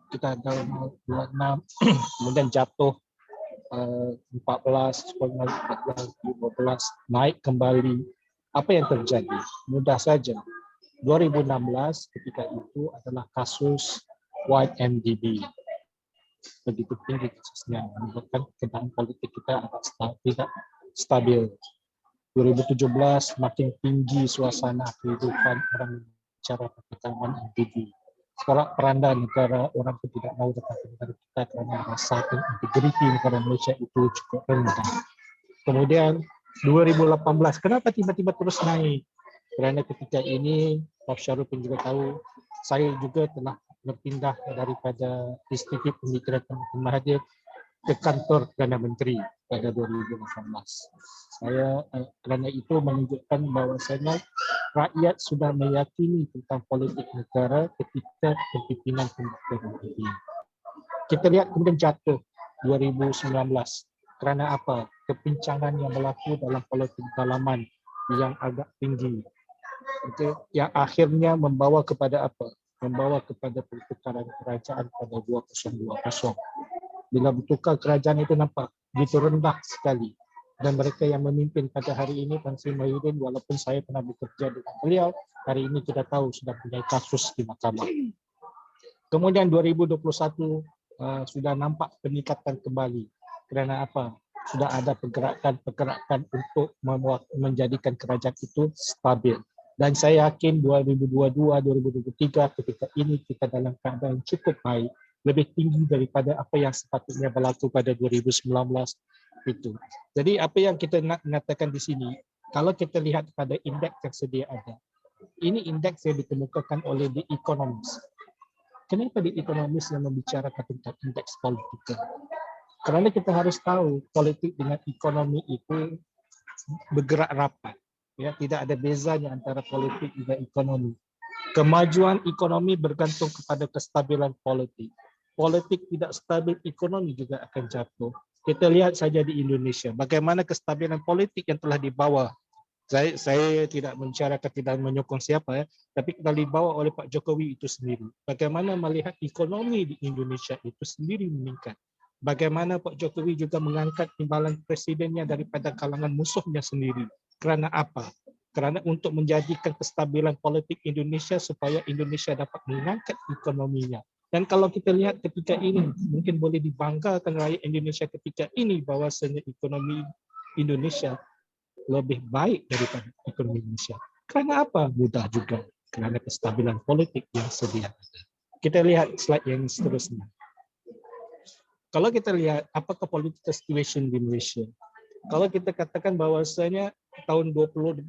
kita ada 0.26, kemudian jatuh 14, 15, naik kembali. Apa yang terjadi? Mudah saja. 2016 ketika itu adalah kasus YMDB. Begitu tinggi kasusnya, menyebabkan keadaan politik kita agak tidak stabil. 2017 makin tinggi suasana kehidupan orang bicara tentang YMDB. Sekarang peranda negara, orang itu tidak mau datang ke negara kita karena rasa integriti negara Malaysia itu cukup rendah. Kemudian 2018. Kenapa tiba-tiba terus naik? Kerana ketika ini, Prof. Syarul pun juga tahu, saya juga telah berpindah daripada Institut Pemikiran Tengku Mahathir ke kantor Perdana Menteri pada 2018. Saya kerana itu menunjukkan bahawasanya rakyat sudah meyakini tentang politik negara ketika kepimpinan Perdana Menteri. Kita lihat kemudian jatuh 2019. Kerana apa? Kepincangan yang berlaku dalam politik dalaman yang agak tinggi. Okay. Yang akhirnya membawa kepada apa? Membawa kepada pertukaran kerajaan pada 2020. Bila bertukar kerajaan itu nampak begitu rendah sekali. Dan mereka yang memimpin pada hari ini, Tan Sri Mahyudin, walaupun saya pernah bekerja dengan beliau, hari ini kita tahu sudah punya kasus di mahkamah. Kemudian 2021 sudah nampak peningkatan kembali. Kerana apa? Sudah ada pergerakan untuk menjadikan kerajaan itu stabil. Dan saya yakin 2022-2023 ketika ini kita dalam keadaan cukup baik, lebih tinggi daripada apa yang sepatutnya berlaku pada 2019 itu. Jadi apa yang kita nak mengatakan di sini, kalau kita lihat pada indeks yang sedia ada, ini indeks yang dikemukakan oleh The Economist. Kenapa The Economist yang membicarakan tentang indeks politik? Kerana kita harus tahu politik dengan ekonomi itu bergerak rapat. Ya, tidak ada bezanya antara politik dan ekonomi. Kemajuan ekonomi bergantung kepada kestabilan politik. Politik tidak stabil, ekonomi juga akan jatuh. Kita lihat saja di Indonesia, bagaimana kestabilan politik yang telah dibawa. Saya tidak membicarakan, tidak menyokong siapa, ya, tapi telah dibawa oleh Pak Jokowi itu sendiri. Bagaimana melihat ekonomi di Indonesia itu sendiri meningkat. Bagaimana Pak Jokowi juga mengangkat timbalan presidennya daripada kalangan musuhnya sendiri. Kerana apa? Kerana untuk menjadikan kestabilan politik Indonesia supaya Indonesia dapat mengangkat ekonominya. Dan kalau kita lihat ketika ini, mungkin boleh dibanggakan rakyat Indonesia ketika ini bahawasanya ekonomi Indonesia lebih baik daripada ekonomi Indonesia. Kerana apa? Mudah juga. Kerana kestabilan politik yang sedia ada. Kita lihat slide yang seterusnya. Kalau kita lihat apakah political situation di Malaysia, kalau kita katakan bahawasanya tahun 2021,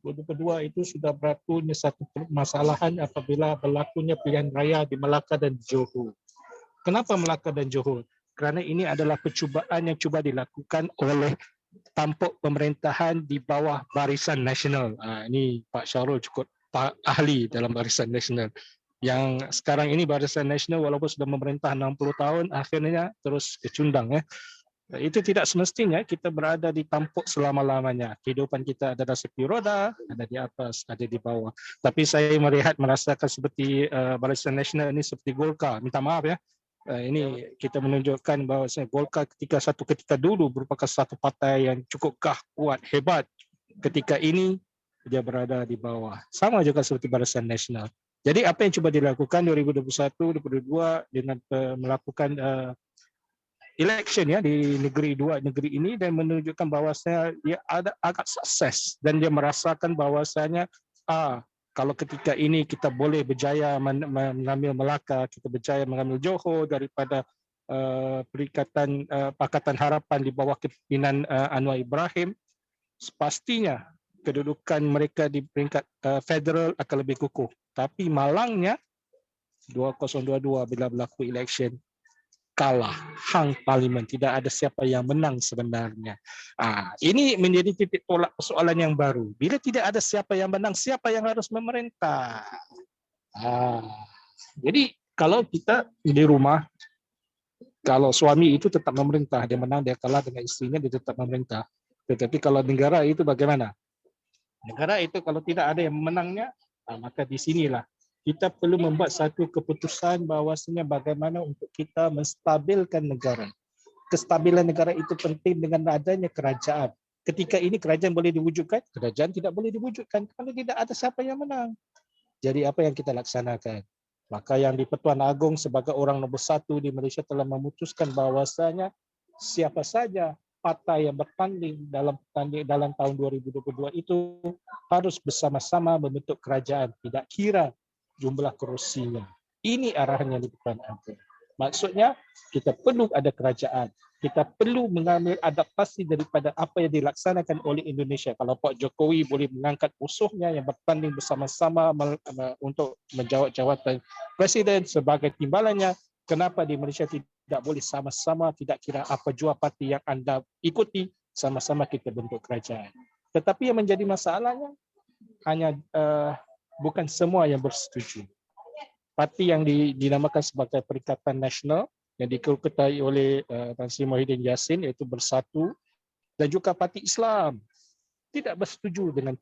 2022 itu sudah berlakunya satu permasalahan apabila berlakunya pilihan raya di Melaka dan Johor. Kenapa Melaka dan Johor? Kerana ini adalah percubaan yang cuba dilakukan oleh tampuk pemerintahan di bawah Barisan Nasional. Ini Pak Syarul cukup ahli dalam Barisan Nasional. Yang sekarang ini Barisan Nasional walaupun sudah memerintah 60 tahun, akhirnya terus kecundang. Itu tidak semestinya kita berada di tampuk selama-lamanya. Kehidupan kita ada seperti roda, ada di atas, ada di bawah. Tapi saya merasakan seperti Barisan Nasional ini seperti Golkar. Minta maaf ya. Ini kita menunjukkan bahawa Golkar ketika dulu merupakan satu partai yang cukup kuat, hebat. Ketika ini dia berada di bawah. Sama juga seperti Barisan Nasional. Jadi apa yang cuba dilakukan 2021-2022 dengan melakukan election ya di dua negeri ini dan menunjukkan bahawasanya dia ada agak sukses dan dia merasakan bahawasanya kalau ketika ini kita boleh berjaya mengambil Melaka, kita berjaya mengambil Johor daripada Perikatan Pakatan Harapan di bawah kepimpinan Anwar Ibrahim, pastinya kedudukan mereka di peringkat federal akan lebih kukuh. Tapi malangnya 2022 bila berlaku election kalah hang parlimen, tidak ada siapa yang menang sebenarnya. Ini menjadi titik tolak persoalan yang baru. Bila tidak ada siapa yang menang, siapa yang harus memerintah? Jadi kalau kita di rumah, kalau suami itu tetap memerintah, dia menang, dia kalah dengan istrinya, dia tetap memerintah. Tetapi kalau negara itu bagaimana? Negara itu kalau tidak ada yang menangnya, maka di sinilah kita perlu membuat satu keputusan bahawasanya bagaimana untuk kita menstabilkan negara. Kestabilan negara itu penting dengan adanya kerajaan. Ketika ini kerajaan boleh diwujudkan, kerajaan tidak boleh diwujudkan kalau tidak ada siapa yang menang. Jadi apa yang kita laksanakan? Maka yang di Pertuan Agong sebagai orang nombor 1 di Malaysia telah memutuskan bahawasanya siapa saja partai yang bertanding dalam tahun 2022 itu harus bersama-sama membentuk kerajaan, tidak kira jumlah kerusinya. Ini arahannya di Pertuan Agong. Maksudnya kita perlu ada kerajaan. kita perlu mengambil adaptasi daripada apa yang dilaksanakan oleh Indonesia. Kalau Pak Jokowi boleh mengangkat musuhnya yang bertanding bersama-sama untuk menjawab jawatan presiden sebagai timbalannya, kenapa di Malaysia tidak boleh sama-sama, tidak kira apa jua parti yang anda ikuti, sama-sama kita bentuk kerajaan. Tetapi yang menjadi masalahnya hanya bukan semua yang bersetuju. Parti yang dinamakan sebagai Perikatan Nasional yang diketuai oleh Tan Sri Muhyiddin Yassin, iaitu Bersatu, dan juga Parti Islam tidak bersetuju dengan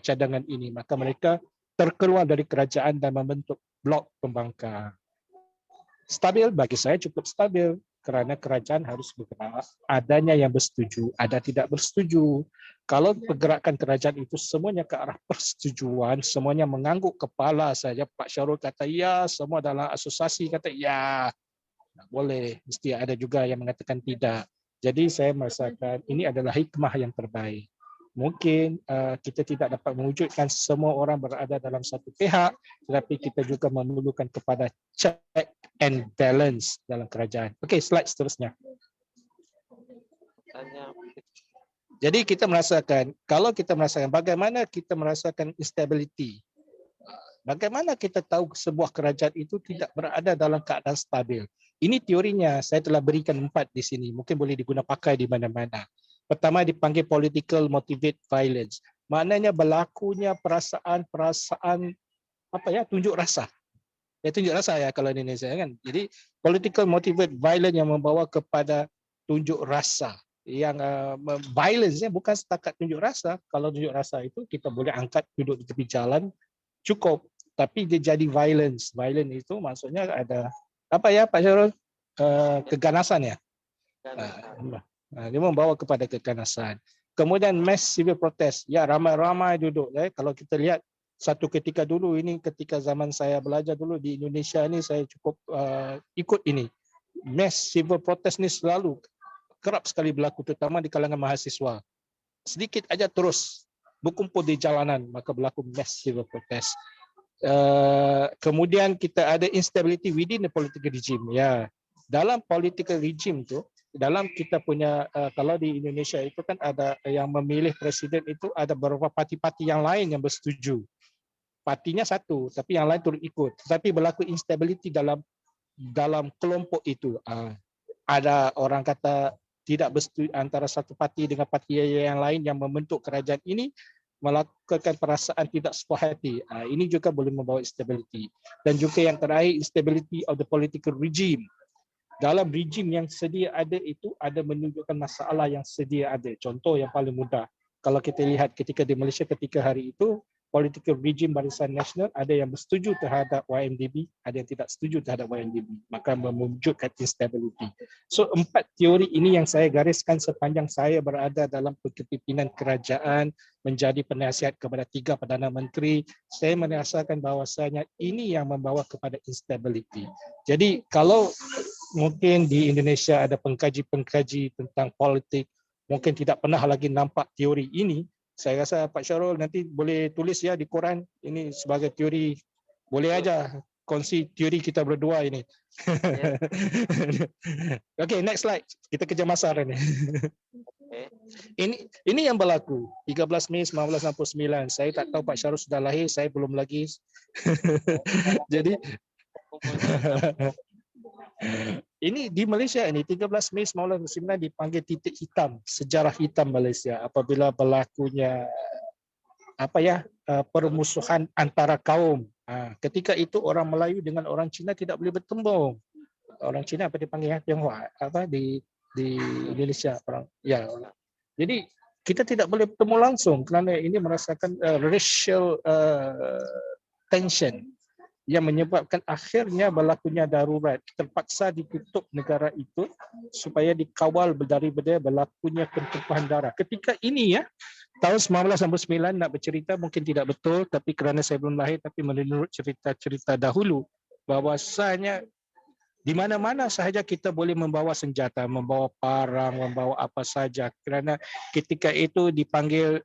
cadangan ini. Maka mereka terkeluar dari kerajaan dan membentuk blok pembangkang. Stabil, bagi saya cukup stabil kerana kerajaan harus bergerak. Adanya yang bersetuju, ada tidak bersetuju. Kalau pergerakan kerajaan itu semuanya ke arah persetujuan, semuanya mengangguk kepala saja. Pak Syarul kata ya, semua dalam asosiasi kata ya. Tak boleh, mesti ada juga yang mengatakan tidak. Jadi saya merasakan ini adalah hikmah yang terbaik. Mungkin kita tidak dapat mewujudkan semua orang berada dalam satu pihak, tetapi kita juga memerlukan kepada check and balance dalam kerajaan. Okey, slide seterusnya. Jadi kita merasakan, kalau kita merasakan bagaimana kita merasakan instability, bagaimana kita tahu sebuah kerajaan itu tidak berada dalam keadaan stabil. Ini teorinya, saya telah berikan 4 di sini, mungkin boleh diguna pakai di mana-mana. Pertama dipanggil political motivate violence. Maknanya berlakunya perasaan-perasaan tunjuk rasa. Ya, tunjuk rasa ya kalau di Indonesia kan. Jadi political motivate violence yang membawa kepada tunjuk rasa. Yang violence bukan setakat tunjuk rasa. Kalau tunjuk rasa itu kita boleh angkat duduk di tepi jalan cukup. Tapi dia jadi violence. Violence itu maksudnya ada apa ya Pak Syarul? Keganasan ya. Dia membawa kepada keganasan. Kemudian mass civil protest. Ya, ramai-ramai duduk. Kalau kita lihat satu ketika dulu ini, ketika zaman saya belajar dulu di Indonesia ini, saya cukup ikut ini. Mass civil protest ni selalu kerap sekali berlaku, terutama di kalangan mahasiswa. Sedikit aja terus berkumpul di jalanan, maka berlaku mass civil protest. Kemudian kita ada instability within the political regime. Ya, dalam political regime tu, dalam kita punya kalau di Indonesia itu kan ada yang memilih presiden itu ada beberapa parti-parti yang lain yang bersetuju. Partinya satu, tapi yang lain turut ikut. Tapi berlaku instability dalam kelompok itu. Ada orang kata tidak bersetuju antara satu parti dengan parti yang lain yang membentuk kerajaan ini, melakukan perasaan tidak sepuas hati. Ini juga boleh membawa instability. Dan juga yang terakhir, instability of the political regime. Dalam regime yang sedia ada itu ada menunjukkan masalah yang sedia ada. Contoh yang paling mudah, kalau kita lihat ketika di Malaysia ketika hari itu, political regime Barisan Nasional ada yang bersetuju terhadap YMDB, ada yang tidak setuju terhadap YMDB, maka mewujudkan instability. So 4 teori ini yang saya gariskan sepanjang saya berada dalam kepimpinan kerajaan, menjadi penasihat kepada 3 Perdana Menteri. Saya merasakan bahawasanya ini yang membawa kepada instability. Jadi kalau mungkin di Indonesia ada pengkaji-pengkaji tentang politik, mungkin tidak pernah lagi nampak teori ini. Saya rasa Pak Syarul nanti boleh tulis ya di koran, ini sebagai teori, boleh aja kongsi teori kita berdua ini. Okay, next slide. Kita kejar masa ni. Ini yang berlaku 13 Mei 1969. Saya tak tahu Pak Syarul sudah lahir, saya belum lagi. Jadi ini di Malaysia ini 13 Mei 1999 dipanggil titik hitam, sejarah hitam Malaysia apabila berlakunya permusuhan antara kaum. Ketika itu orang Melayu dengan orang Cina tidak boleh bertembung. Orang Cina dipanggil Tionghoa di Indonesia orang ya. Jadi kita tidak boleh bertemu langsung kerana ini merasakan racial tension yang menyebabkan akhirnya berlakunya darurat. Terpaksa ditutup negara itu supaya dikawal daripada berlakunya pertumpahan darah. Ketika ini ya, tahun 1999 nak bercerita mungkin tidak betul, tapi kerana saya belum lahir, tapi menurut cerita-cerita dahulu, bahawasanya di mana-mana sahaja kita boleh membawa senjata, membawa parang, membawa apa saja. Kerana ketika itu dipanggil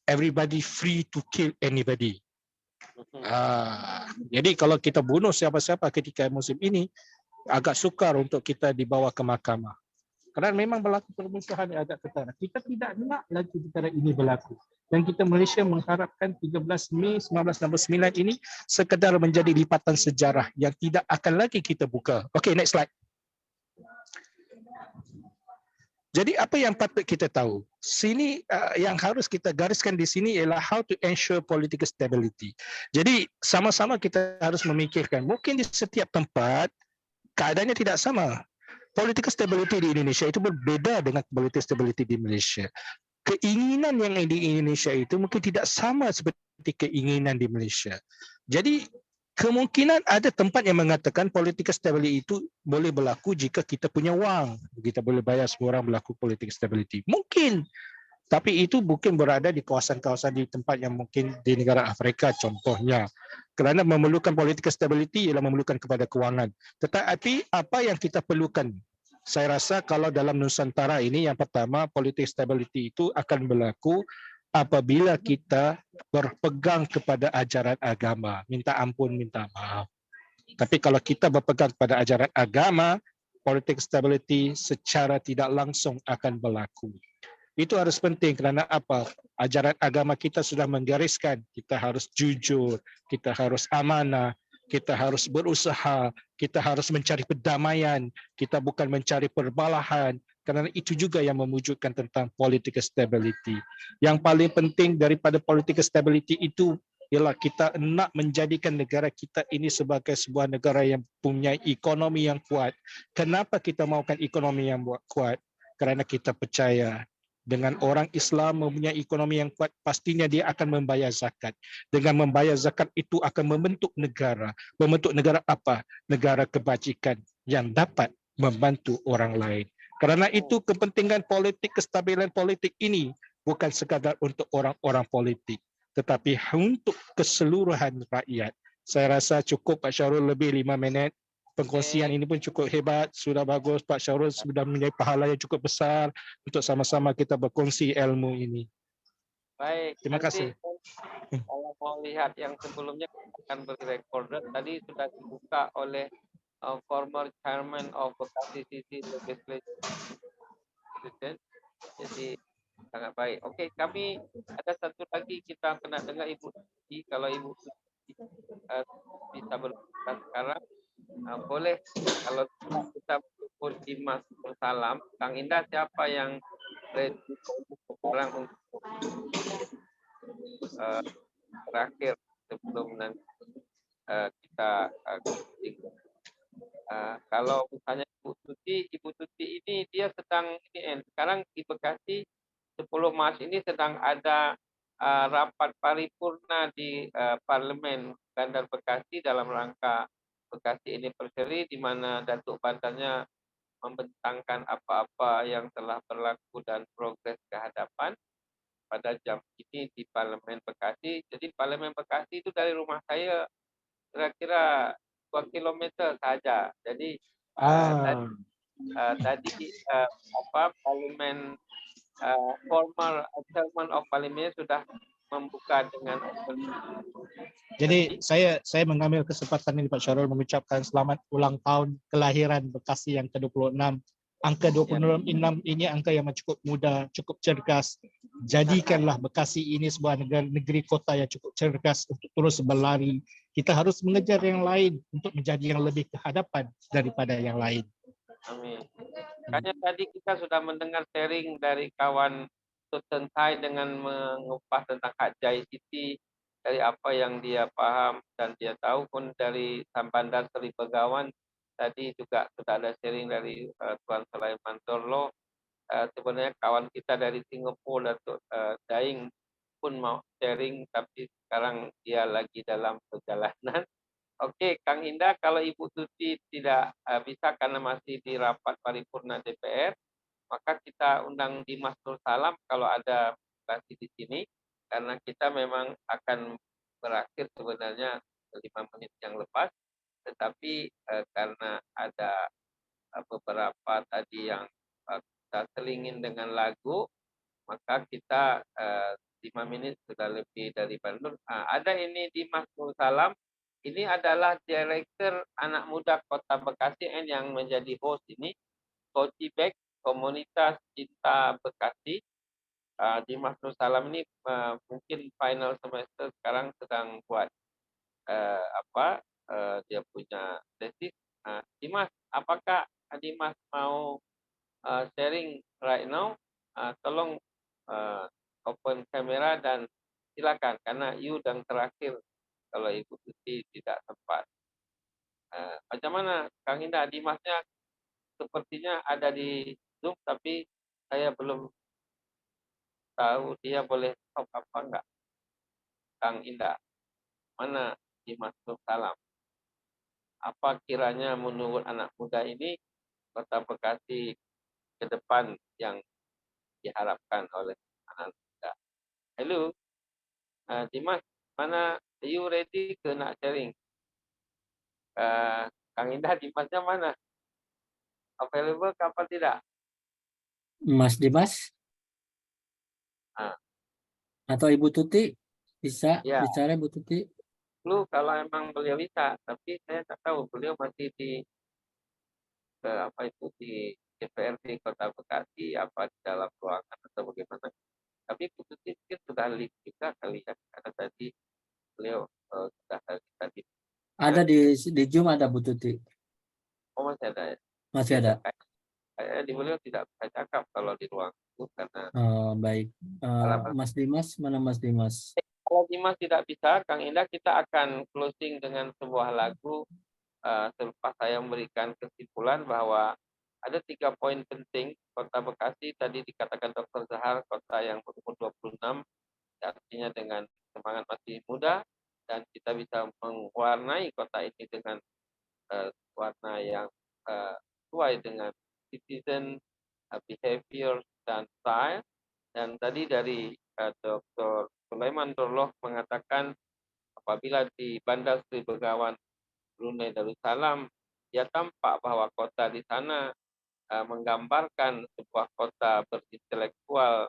everybody free to kill anybody. Jadi kalau kita bunuh siapa-siapa ketika musim ini, agak sukar untuk kita dibawa ke mahkamah. Kerana memang berlaku permusuhan yang agak ketara. Kita tidak nak lagi perkara ini berlaku. Dan kita Malaysia mengharapkan 13 Mei 1969 ini sekadar menjadi lipatan sejarah yang tidak akan lagi kita buka. Okay, next slide. Jadi apa yang patut kita tahu? Sini yang harus kita gariskan di sini ialah how to ensure political stability. Jadi sama-sama kita harus memikirkan mungkin di setiap tempat keadaannya tidak sama. Political stability di Indonesia itu berbeza dengan political stability di Malaysia. Keinginan yang di Indonesia itu mungkin tidak sama seperti keinginan di Malaysia. Jadi kemungkinan ada tempat yang mengatakan political stability itu boleh berlaku jika kita punya wang. Kita boleh bayar semua orang berlaku political stability. Mungkin. Tapi itu bukan berada di kawasan-kawasan di tempat yang mungkin di negara Afrika contohnya. Kerana memerlukan political stability ialah memerlukan kepada kewangan. Tetapi apa yang kita perlukan? Saya rasa kalau dalam Nusantara ini yang pertama political stability itu akan berlaku apabila kita berpegang kepada ajaran agama. Minta ampun, minta maaf. Tapi kalau kita berpegang kepada ajaran agama, political stability secara tidak langsung akan berlaku. Itu harus penting kerana apa? Ajaran agama kita sudah menggariskan kita harus jujur, kita harus amanah, kita harus berusaha, kita harus mencari perdamaian, kita bukan mencari perbalahan. Kerana itu juga yang mewujudkan tentang political stability. Yang paling penting daripada political stability itu ialah kita nak menjadikan negara kita ini sebagai sebuah negara yang punya ekonomi yang kuat. Kenapa kita mahukan ekonomi yang kuat? Kerana kita percaya dengan orang Islam mempunyai ekonomi yang kuat, pastinya dia akan membayar zakat. Dengan membayar zakat itu akan membentuk negara. Membentuk negara apa? Negara kebajikan yang dapat membantu orang lain. Kerana itu kepentingan politik, kestabilan politik ini bukan sekadar untuk orang-orang politik, tetapi untuk keseluruhan rakyat. Saya rasa cukup Pak Syahrul, lebih 5 minit. Pengkongsian ini pun cukup hebat, sudah bagus. Pak Syahrul sudah mempunyai pahala yang cukup besar untuk sama-sama kita berkongsi ilmu ini. Baik, Terima kasih. Kalau mau lihat yang sebelumnya akan beri-recorded, tadi sudah dibuka oleh former chairman of Bekasi City Legislative. Jadi sangat baik. Okey, kami ada satu lagi kita kena dengar Ibu Suci. Kalau Ibu Suci bisa berbicara sekarang, boleh kalau kita berkumpul di Masjid Salam. Kang Indah, siapa yang ready sekarang untuk terakhir sebelum nanti kita kalau misalnya Ibu Tuti ini dia sedang sekarang di Bekasi 10 Maret ini sedang ada rapat paripurna di Parlemen Bandar Bekasi dalam rangka Bekasi Anniversary, di mana Datuk Bandarnya membentangkan apa-apa yang telah berlaku dan progres ke hadapan pada jam ini di Parlemen Bekasi. Jadi Parlemen Bekasi itu dari rumah saya kira-kira 2 kilometer saja. Jadi tadi Parlemen former chairman of Parliament sudah membuka dengan Jadi saya mengambil kesempatan ini Pak Syahrul mengucapkan selamat ulang tahun kelahiran Bekasi yang ke-26. Angka 26 ini angka yang cukup muda, cukup cergas. Jadikanlah Bekasi ini sebuah negeri kota yang cukup cergas untuk terus berlari. Kita harus mengejar yang lain untuk menjadi yang lebih ke hadapan daripada yang lain. Amin. Makanya tadi kita sudah mendengar sharing dari kawan Sultan Thai dengan mengupas tentang Hak Jaya City, dari apa yang dia paham dan dia tahu pun dari Bandar Seri Begawan. Tadi juga sudah ada sharing dari Tuan Sulaiman Torlo. Sebenarnya kawan kita dari Singapura, Datuk Daing pun mau sharing, tapi sekarang dia lagi dalam perjalanan. Okey, Kang Indah, kalau Ibu Tuti tidak bisa karena masih di rapat paripurna DPR, maka kita undang di Masjid Salam kalau ada lokasi di sini, karena kita memang akan berakhir sebenarnya 5 menit yang lepas, tetapi karena ada beberapa tadi yang kita selingin dengan lagu, maka kita 5 menit sudah lebih dari Bandung. Ada ini di Masjid Salam. Ini adalah Direktur Anak Muda Kota Bekasi yang menjadi host ini, Coach Bek. komunitas cinta Bekasi. Dimas Nur Salam ini mungkin final semester sekarang sedang buat dia punya tesis. Dimas, apakah Dimas mau sharing right now? Tolong open kamera dan silakan, karena you dan terakhir kalau Ibu Tuti tidak sempat. Macam mana Kang Indah? Dimasnya sepertinya ada di Zoom, tapi saya belum tahu dia boleh stop apa enggak. Kang Indah, mana Dimas Nur Salam? Apa kiranya menurut anak muda ini Kota Bekasi ke depan yang diharapkan oleh anak muda? Halo, Dimas, mana? Are you ready ke nak sharing? Kang Indah, Dimasnya mana? Available kapan tidak? Mas Dimas atau Ibu Tuti bisa Ya. bicara, Ibu Tuti? Lu kalau emang beliau bisa, tapi saya tak tahu beliau masih di di DPRD Kota Bekasi, apa di dalam ruangan atau bagaimana. Tapi Tuti mungkin sudah live juga kali ya, karena tadi beliau sudah tadi. Ada di Zoom, ada Bu Tuti. Oh, masih ada ya? Masih ada. Kayaknya di beliau tidak bisa cakap kalau di ruang itu karena Baik. Mas Dimas, mana Mas Dimas? kalau Dimas tidak bisa, Kang Indah, kita akan closing dengan sebuah lagu selepas saya memberikan kesimpulan bahwa ada 3 poin penting Kota Bekasi. Tadi dikatakan Dr. Zahar, kota yang berumur 26, artinya dengan semangat masih muda, dan kita bisa mewarnai kota ini dengan warna yang sesuai dengan citizen behavior dan style. Dan tadi dari Dr. Sulaiman Dorloh mengatakan apabila di Bandar Sri Begawan Brunei Darussalam, dia tampak bahwa kota di sana menggambarkan sebuah kota berintelektual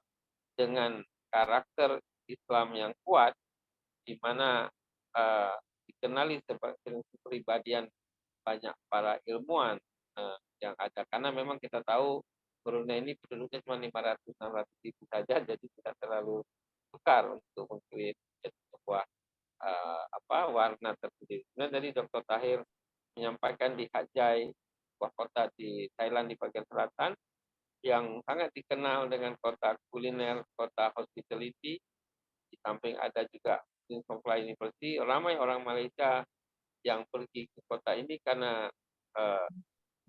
dengan karakter Islam yang kuat, di mana dikenali sebagai kepribadian banyak para ilmuwan yang ada. Karena memang kita tahu Brunei ini penduduknya cuma 500-600 ribu saja, jadi tidak terlalu sukar untuk mengkreat sebuah warna tersendiri. Kemudian dari Dr. Tahir menyampaikan di Hat Yai, sebuah kota di Thailand di bagian selatan yang sangat dikenal dengan kota kuliner, kota hospitality. Di samping ada juga Songkla University. Ramai orang Malaysia yang pergi ke kota ini karena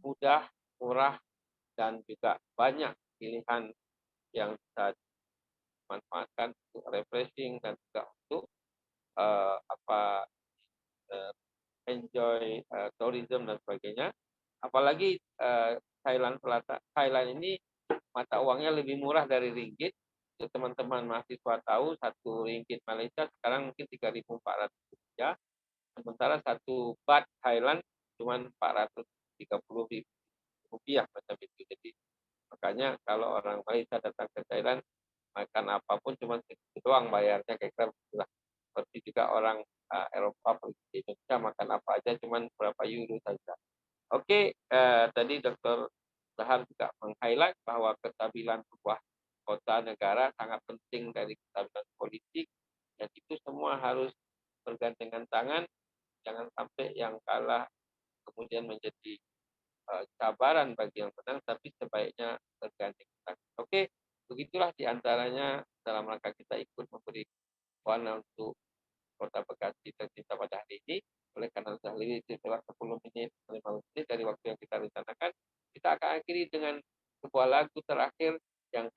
mudah, murah, dan juga banyak pilihan yang bisa dimanfaatkan untuk refreshing dan juga untuk enjoy tourism dan sebagainya. Apalagi Thailand ini mata uangnya lebih murah dari ringgit. Teman-teman mahasiswa tahu 1 ringgit Malaysia sekarang mungkin 3.400 rupiah. Sementara 1 baht Thailand cuma 430 rupiah macam itu. Jadi makanya kalau orang Malaysia datang ke Thailand, makan apapun cuma segitu doang bayarnya, kira-kira begitulah. Seperti juga orang Eropa pergi di Indonesia makan apa aja cuma berapa euro saja. Oke, tadi Dr. Zahar juga meng-highlight bahwa kestabilan sebuah kota negara sangat penting dari kestabilan politik, dan itu semua harus bergandengan tangan. Jangan sampai yang kalah kemudian menjadi cabaran bagi yang menang, tapi sebaiknya bergandengan tangan. Oke, begitulah diantaranya dalam rangka kita ikut memberi warna untuk Kota Bekasi tercinta pada hari ini. Oleh karena sudah lebih setelah 10 menit, 15 menit dari waktu yang kita rencanakan, kita akan akhiri dengan sebuah lagu terakhir yang